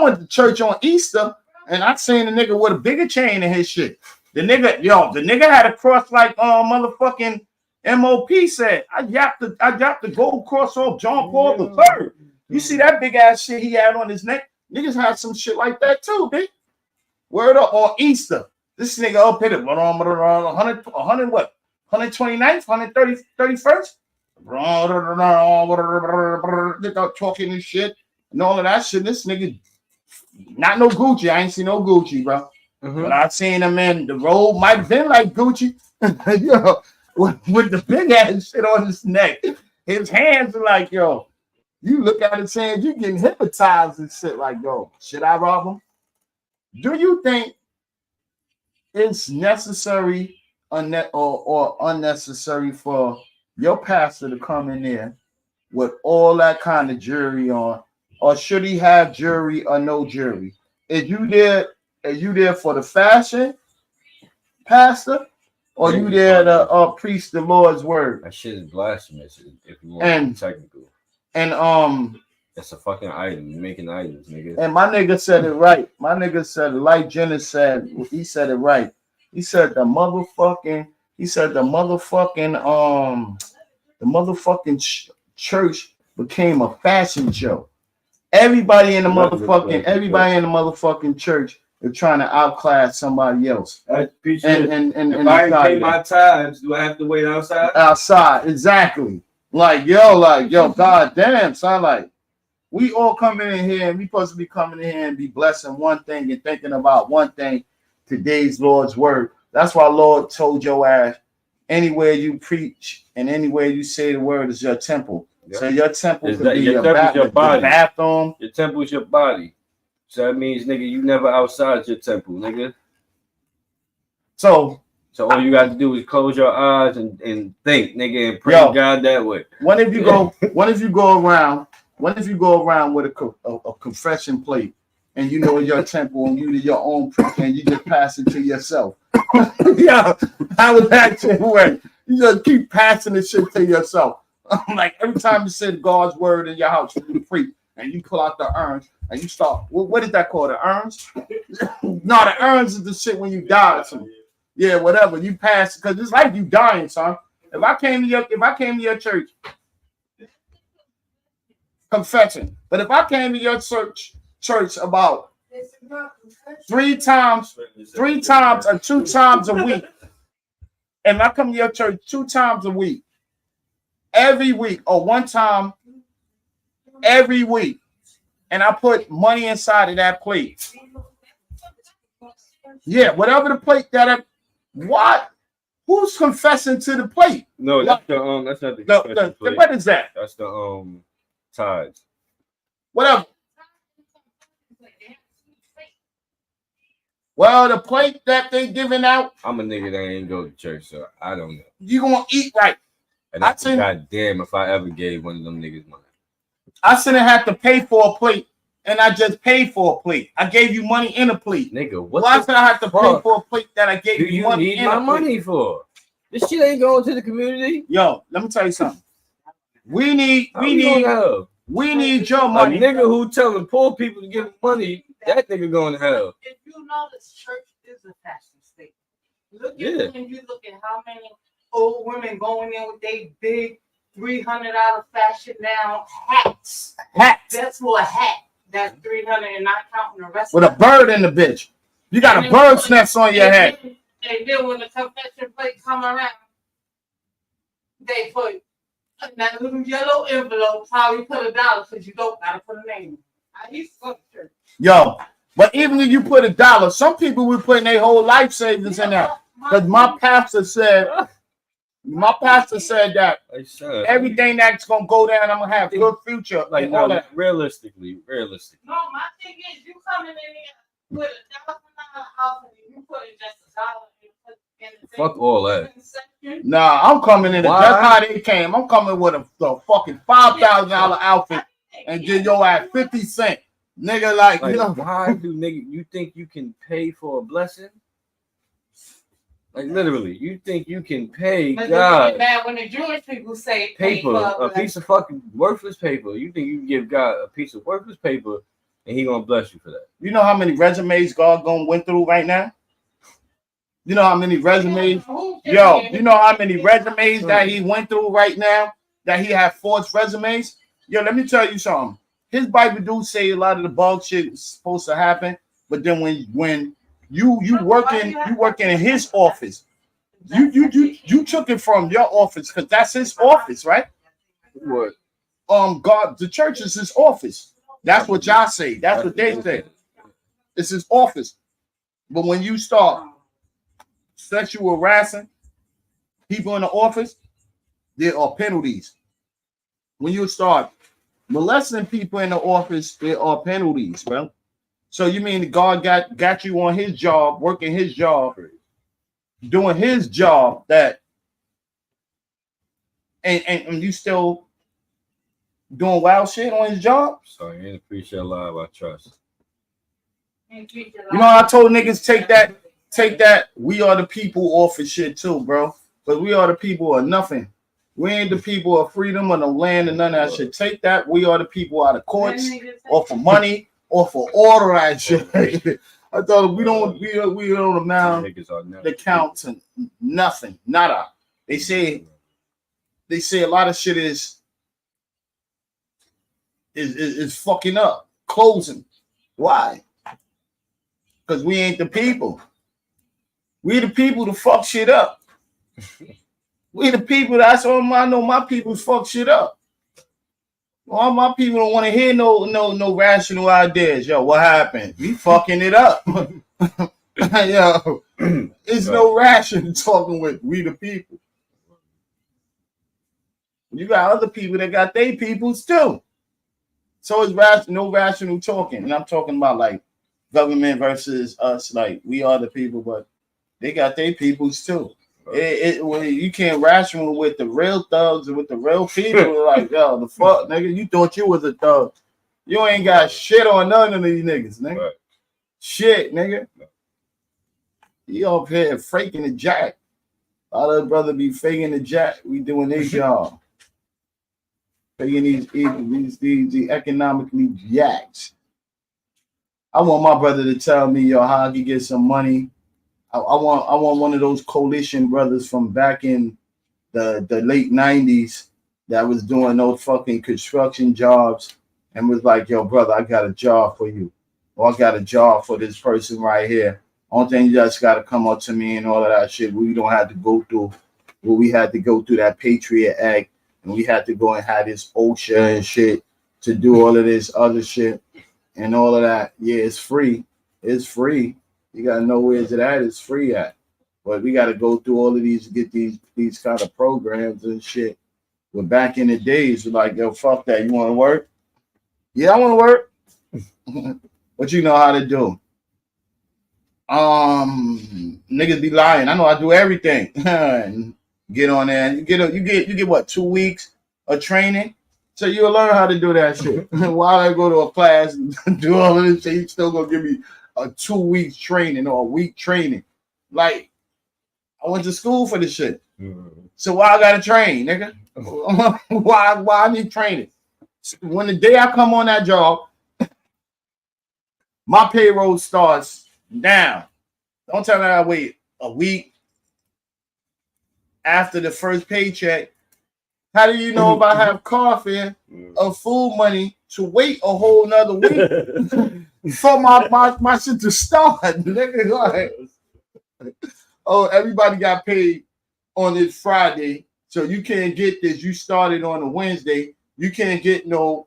went to church on Easter and I seen a nigga with a bigger chain than his shit. The nigga had a cross like motherfucking MOP said. I yapped the gold cross off John Paul III. You see that big ass shit he had on his neck? Niggas had some shit like that too, bitch. Word up on Easter. This nigga up hit it 100 what? 129th, 131st? They start talking and shit and all of that shit. This nigga, not no Gucci. I ain't seen no Gucci, bro. Mm-hmm. But I seen him in the robe. Might have been like Gucci. Yo, with the big ass shit on his neck. His hands are like, yo. You look at it saying you getting hypnotized and shit like, yo, should I rob him? Do you think it's necessary or unnecessary for your pastor to come in there with all that kind of jury on, or should he have jury or no jury? Is you there for the fashion, pastor, or you there to preach the Lord's word? That shit is blasphemous if you want to be technical. And That's a fucking item. You're making items, nigga. And my nigga said it right. My nigga said, like Jenner said, he said it right. He said the motherfucking church became a fashion show. Everybody in the motherfucking church is trying to outclass somebody else. And if I ain't pay my tithes, do I have to wait outside? Outside, exactly. Like yo, goddamn, son, like we all coming in here and we supposed to be coming in here and be blessing one thing and thinking about one thing, today's Lord's word. That's why Lord told your ass, anywhere you preach and anywhere you say the word is your temple. Yep. So your temple could be your bathroom. Your temple is your body. So that means, nigga, you never outside your temple, nigga. So all you got to do is close your eyes and think, nigga, and pray to God that way. What if you go around with a confession plate and you know your temple and you do your own preaching and you just pass it to yourself? Yeah, how would that shit work? You just keep passing the shit to yourself. Like every time you say God's word in your house, you preach and you pull out the urns and you start. What is that called? The urns? No, the urns is the shit when you die. So, yeah, whatever you pass, because it's like you dying, son. If I came to your church, confession. But if I came to your church about 3 times or 2 times a week, and I come to your church 2 times a week, every week or 1 time every week, and I put money inside of that plate. Yeah, whatever the plate what? Who's confessing to the plate? No, that's that's not the plate. What is that? That's the tithes. Whatever. Well, the plate that they giving out. I'm a nigga that ain't go to church, so I don't know. You gonna eat right? And I think, goddamn, if I ever gave one of them niggas money. I shouldn't have to pay for a plate, and I just paid for a plate. I gave you money in a plate, nigga. What? Why should I have to pay for a plate that I gave you money in? Need my money for? This shit ain't going to the community. Yo, let me tell you something. We need your money. A nigga who telling poor people to give him money, that nigga going to hell. If you know this church is a fashion state, look at when you look at how many old women going in with their big $300 fashion now hats. That's for a hat. That's $300 and not counting the rest. With a bird in the bitch. You got a bird's nest on your head. And then when the confession plate come around, they put in that little yellow envelope, probably put $1 because you don't gotta put a name. I used to go to church. Yo, but even if you put $1, some people will put their whole life savings in there. Because my pastor said that everything that's gonna go down, I'm gonna have a good future. Like all that. Realistically. No, my thing is you coming in here with $1,000 house and you put in just $1 in the fuck all that. Nah, I'm coming in. That's how they came. I'm coming with a fucking $5,000 outfit and give your ass 50 cents. Nigga, like you know. Why do you think you can pay for a blessing? Like literally, you think you can pay God? Bad when the Jewish people say paper, a piece of fucking worthless paper. You think you can give God a piece of worthless paper and He gonna bless you for that? You know how many resumes God gonna went through right now? You know how many resumes? Yo, you know how many resumes that He went through right now? That He had forged resumes? Yo, let me tell you something. His Bible do say a lot of the bug shit is supposed to happen, but then when you working in His office, you took it from your office because that's His office, right? What? God, the church is His office. That's what y'all say. That's what they say. It's His office. But when you start sexual harassing people in the office, there are penalties. When you start molesting people in the office, there are penalties, bro. So you mean God got you on His job, working His job, doing His job, that and you still doing wild shit on His job? So you ain't preach your life, I trust. You know, I told niggas take that we are the people off of shit too, bro. But we are the people or nothing. We ain't the people of freedom or no land and none of that shit. Take that. We are the people out of courts or for money or for order and shit. I thought we don't amount the count to nothing. Nada. They say a lot of shit is fucking up, closing. Why? Because we ain't the people. We the people to fuck shit up. We the people. That's all I know. My people fuck shit up. All my people don't want to hear no rational ideas. Yo, what happened? We fucking it up. Yo, it's no rational talking with we the people. You got other people that got their peoples too. So it's no rational talking. And I'm talking about like government versus us. Like we are the people, but they got their peoples too. You can't rational with the real thugs and with the real people. Like, yo, the fuck, nigga, you thought you was a thug. You ain't got shit on none of these niggas, nigga. Right. Shit, nigga. You up here faking the jack. All the brother be faking the jack. We doing their job. Faking these economically jacks. I want my brother to tell me, yo, how I can get some money. I want one of those coalition brothers from back in the late 90s that was doing those fucking construction jobs and was like, yo, brother, I got a job for you. Or I got a job for this person right here. Only thing you just got to come up to me and all of that shit. We don't have to go through what we had to go through that Patriot Act. And we had to go and have this OSHA and shit to do all of this other shit and all of that. Yeah, it's free. It's free. You gotta know where it's at. It's free at. But we gotta go through all of these, get these kind of programs and shit. But back in the days, we're like, yo, fuck that. You wanna work? Yeah, I wanna work. What you know how to do? Niggas be lying. I know I do everything. Get on there. You get what, 2 weeks of training? So you'll learn how to do that shit. While I go to a class and do all of this shit, you still gonna give me a 2 weeks training or a week training. Like, I went to school for this shit. So why I gotta train, nigga? Why I need training? When the day I come on that job, my payroll starts now. Don't tell me I wait a week after the first paycheck. How do you know if I have car fare or food money to wait a whole nother week for my shit to start? Nigga, like, oh, everybody got paid on this Friday, so you can't get this. You started on a Wednesday. You can't get no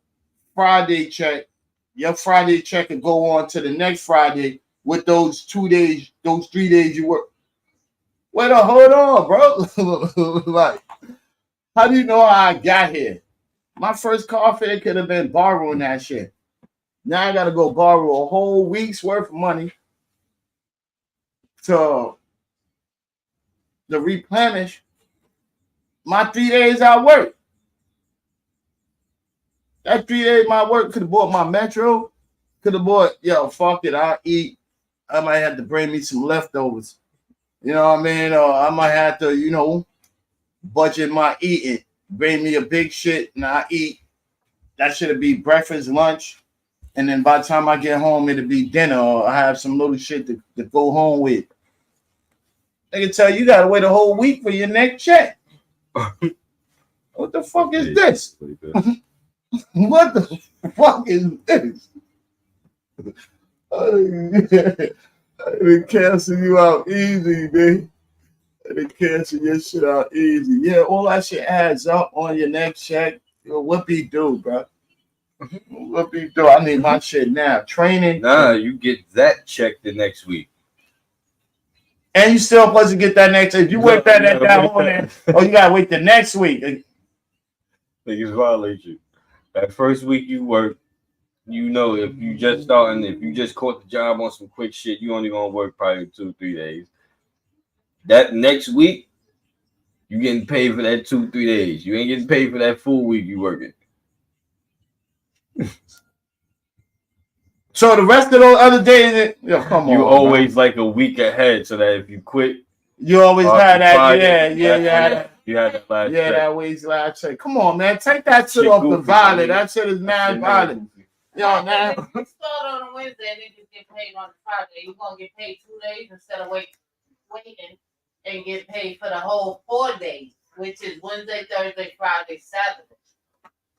Friday check. Your Friday check can go on to the next Friday with those 2 days, those 3 days you work. Wait a hold on, bro. Like, how do you know how I got here? My first car fare could have been borrowing that shit. Now I gotta go borrow a whole week's worth of money to replenish my 3 days I work. That 3 days my work could have bought my Metro. Could have bought, yo, fuck it, I'll eat. I might have to bring me some leftovers. You know what I mean? Or I might have to, budget my eating. Bring me a big shit and I eat. That should be breakfast, lunch. And then by the time I get home, it'll be dinner or I have some little shit to go home with. They can tell you gotta wait a whole week for your next check. What the fuck is this? What the fuck is this? They cancel you out easy, man. They cancel your shit out easy. Yeah, all that shit adds up on your next check. Yo, what be do, bro? What be do? I need my shit now. Training. Nah, you get that check the next week. And you still supposed to get that next. If you work that down on there, you gotta wait the next week. Niggas violate you. That first week you work, if you just starting, if you just caught the job on some quick shit, you only gonna work probably 2-3 days. That next week, you getting paid for that 2-3 days. You ain't getting paid for that full week you working. So the rest of those other days, come on. You always like a week ahead, so that if you quit, you always had that. Yeah. You had that last Yeah, check. that week's last check. Come on, man. Take that shit Shit off the goofy, violet. man. That shit is mad Shit violent. goofy. Yo, now. If you start on a Wednesday and then just get paid on a Friday, you're gonna get paid 2 days instead of waiting and get paid for the whole 4 days, which is Wednesday, Thursday, Friday, Saturday.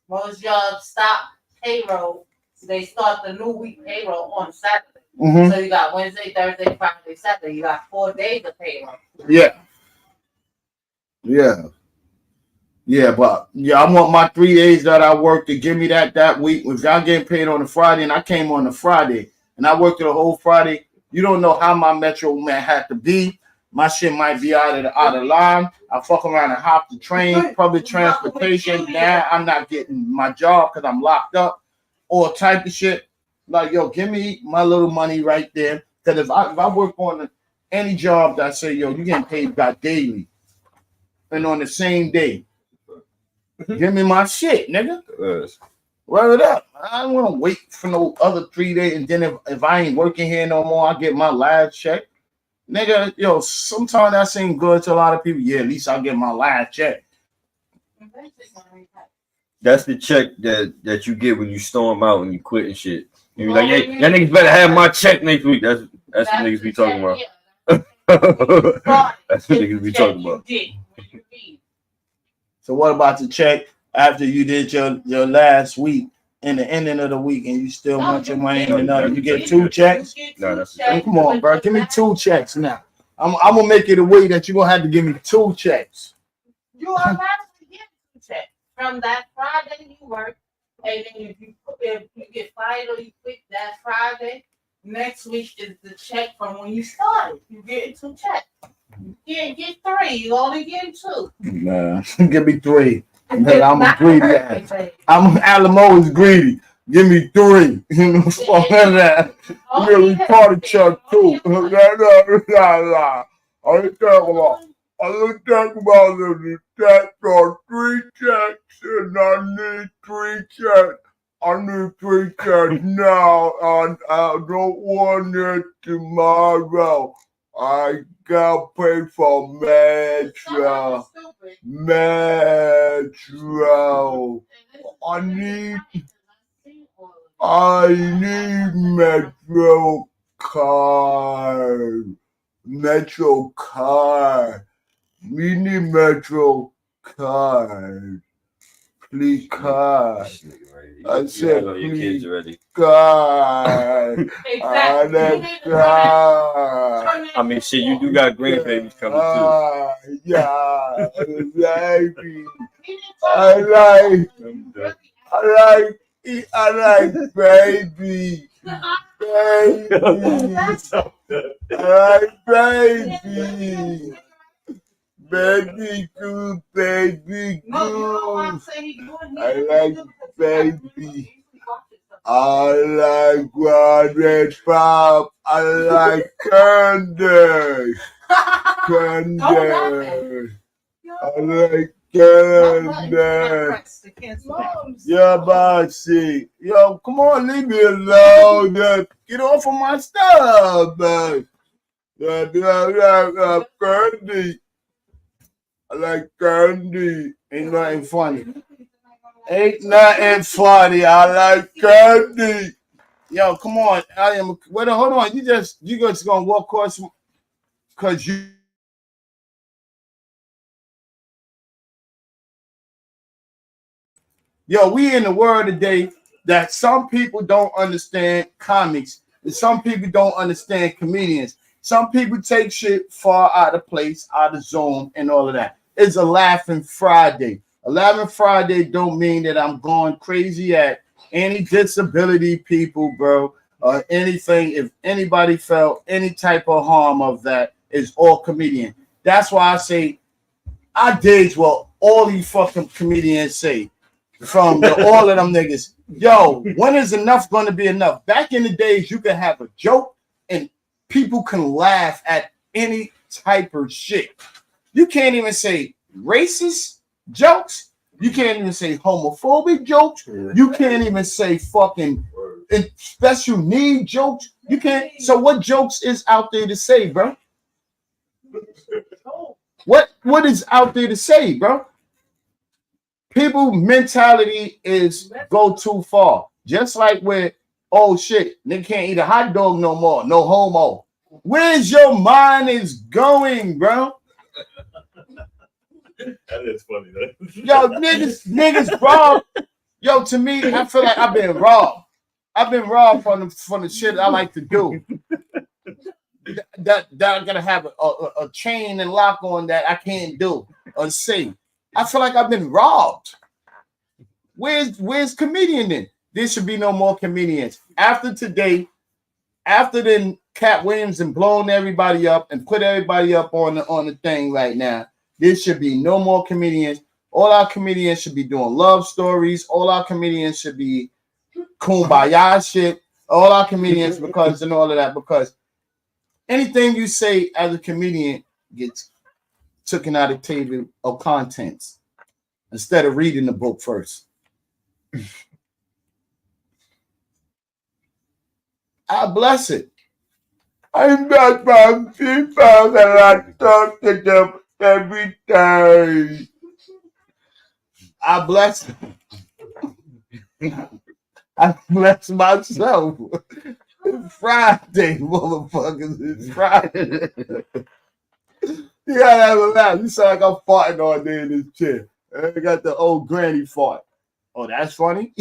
Most jobs stop payroll. They start the new week payroll on Saturday. Mm-hmm. So you got Wednesday, Thursday, Friday, Saturday. You got 4 days of payroll. Yeah. Yeah. Yeah, but yeah, I want my 3 days that I worked to give me that week. If y'all getting paid on a Friday and I came on a Friday and I worked the whole Friday, you don't know how my Metro man had to be. My shit might be out of line. I fuck around and hop the train, public transportation. Now I'm not getting my job because I'm locked up. All type of shit. Like, yo, give me my little money right there. Because if I work on any job that say, yo, you getting paid by daily and on the same day, give me my shit, nigga. Yes. Roll it up. I don't want to wait for no other 3 days. And then if I ain't working here no more, I get my last check. Nigga, yo, sometimes that seems good to a lot of people. Yeah, at least I get my last check. That's the check that you get when you storm out and you quit and shit. You be like, yeah, y'all niggas better have my check next week. That's what niggas be talking about. That's what niggas be talking about. So what about the check after you did your last week and the ending of the week and you still want your money and another? You get 2 checks? No, that's Come on, bro. Give me 2 checks now. I'm gonna make it a way that you're gonna have to give me 2 checks. You automatically get 2 checks from that Friday you work, and then if you get fired or you quit that Friday, next week is the check from when you started. You get 2 checks. You can't get 3. You only get 2. Nah, give me 3. I'm a greedy ass. Alamo is greedy. Give me 3. You know, fuck that. I'm gonna retarded Chuck too. I looked talking about the checks on 3 checks, and I need 3 checks. I need 3 checks now, and I don't want it tomorrow. I got paid for Metro. I need Metro card. Metro card. We need Metro card. Please card. I said please card. I mean, shit, you do got grandbabies coming too. Yeah, baby. I like baby. Baby. Baby good, baby good. I like baby. I like grounded pop. I like candy. Candy. I like candy. Yeah, Boxy. Yo, come on, leave me alone. Get off of my stuff, man. Candy. I like candy. Ain't nothing funny. Ain't nothing funny. I like candy. Yo, come on. Hold on. You just gonna walk across because you. Yo, we in the world today that some people don't understand comics, and some people don't understand comedians. Some people take shit far out of place, out of zone, and all of that. It's a laughing Friday. A laughing Friday don't mean that I'm going crazy at any disability people, bro, or anything. If anybody felt any type of harm of that, is all comedian. That's why I say I dig what all these fucking comedians say. From all of them niggas. Yo, when is enough going to be enough? Back in the days, you could have a joke and people can laugh at any type of shit. You can't even say racist jokes. You can't even say homophobic jokes. You can't even say fucking special need jokes. You can't. So what jokes is out there to say, bro? What what is out there to say, bro? People mentality is go too far. Just like with, oh shit, they can't eat a hot dog no more. No homo. Where's your mind is going, bro? That is funny, though. Yo, niggas robbed. Yo, to me, I feel like I've been robbed. I've been robbed from the shit I like to do. That I gotta have a chain and lock on that I can't do or say. I feel like I've been robbed. Where's comedian then? There should be no more comedians. After today, after then Cat Williams and blown everybody up and put everybody up on the thing right now, there should be no more comedians. All our comedians should be doing love stories. All our comedians should be kumbaya shit. All our comedians because anything you say as a comedian gets taken out of the table of contents instead of reading the book first. I bless it. I'm not my people and I talk to them every day. I bless it. I bless myself. It's Friday, motherfuckers. It's Friday. You gotta have a laugh. You sound like I'm farting all day in this chair. I got the old granny fart. Oh, that's funny.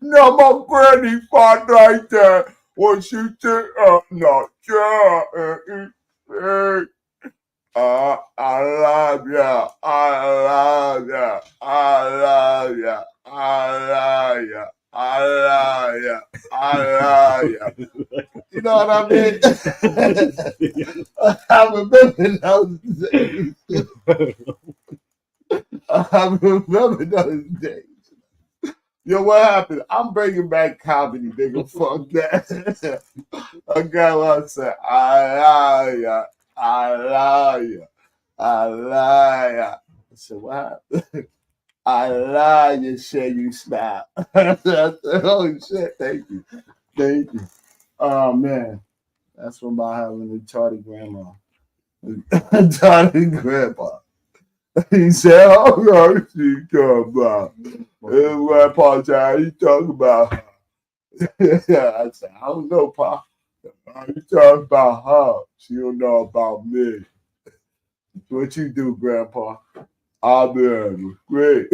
No, my granny fart right there. What she said, not sure. I love ya. I love ya. I love ya. I love ya. I love ya. I love ya. You know what I mean? I remember those days. I remember those days. Yo, what happened? I'm bringing back comedy, nigga. Fuck that. I got what I said. I love ya. I love ya. I love ya. I said, what happened? I love you, say you smile. Oh shit, thank you. Thank you. Oh man. That's from my having a retarded grandma. Retarded grandpa. He said, oh no, she talking about. Grandpa John, he talking about her. I said, I don't know, Pa. You talking about her. She don't know about me. What you do, Grandpa? I'll be having great.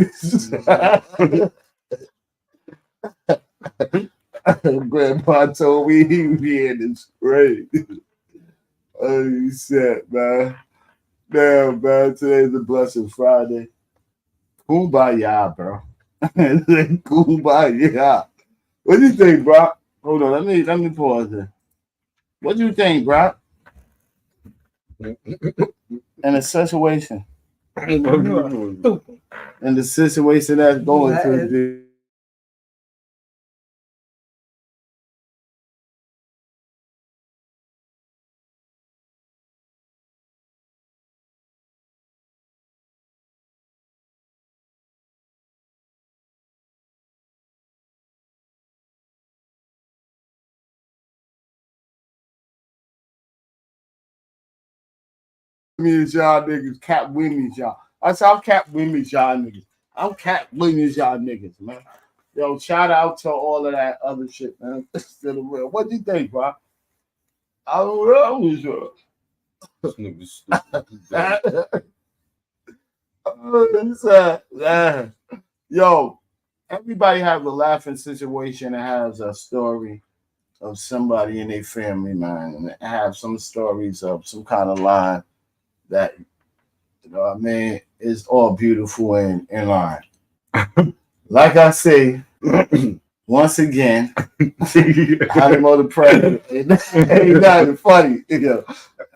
Grandpa told me he was in this great. Oh, you said, man. Damn, man. Today's a blessed Friday. Kumbaya, bro. Kumbaya. What do you think, bro? Hold on, let me pause there. What do you think, bro? In a situation. In the situation that's going through. Is y'all niggas, Cat Williams, y'all. I said, I'm Cat Williams, y'all niggas. I'm Cat Williams, y'all niggas, man. Yo, shout out to all of that other shit, man. Still real. What do you think, bro? I don't know. Sure. Yo, everybody has a laughing situation and has a story of somebody in their family, man, and have some stories of some kind of line that, you know what I mean, is all beautiful and in line. Like I say, once again, I'm on the president. Ain't nothing funny, you know.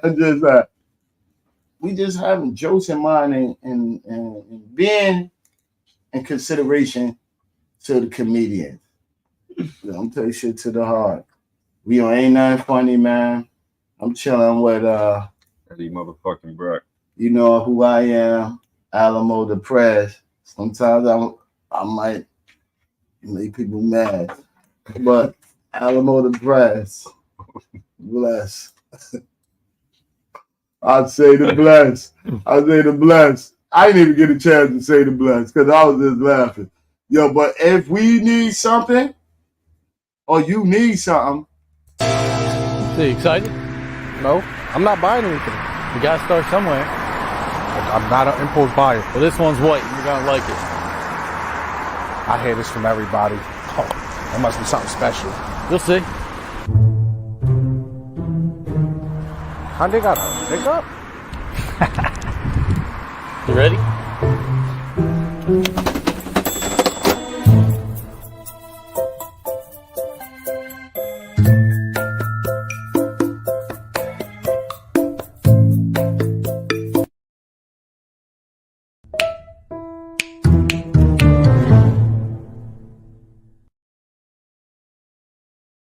I'm just we just having jokes in mind and being in consideration to the comedians. I'm telling you shit to the heart. We on Ain't Nothing Funny, man. I'm chilling with Eddie motherfucking Brock. You know who I am, Alamo the Press. Sometimes I might make people mad, but Alamo the Press, bless. I'd say the bless. I say the bless. I didn't even get a chance to say the bless because I was just laughing. Yo, but if we need something or you need something. So you excited? No, I'm not buying anything. You gotta start somewhere. I'm not an impulse buyer. Well, this one's white. You're gonna like it. I hear this from everybody. Oh, that must be something special. You'll see. How they got a pickup? You ready?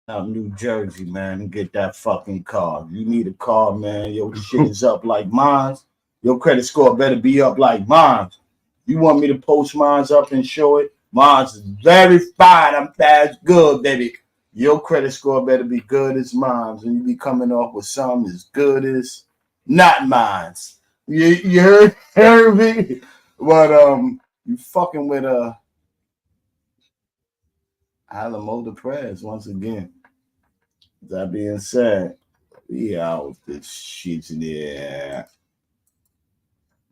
Out in New Jersey, man, and get that fucking car. You need a car, man. Your shit is up like mine. Your credit score better be up like mine. You want me to post mine up and show it? Mine's is verified. I'm fast good, baby. Your credit score better be good as mine. And you be coming off with something as good as not mine. You heard me? But you fucking with Alamo Press once again. That being said, we out with this shit in there.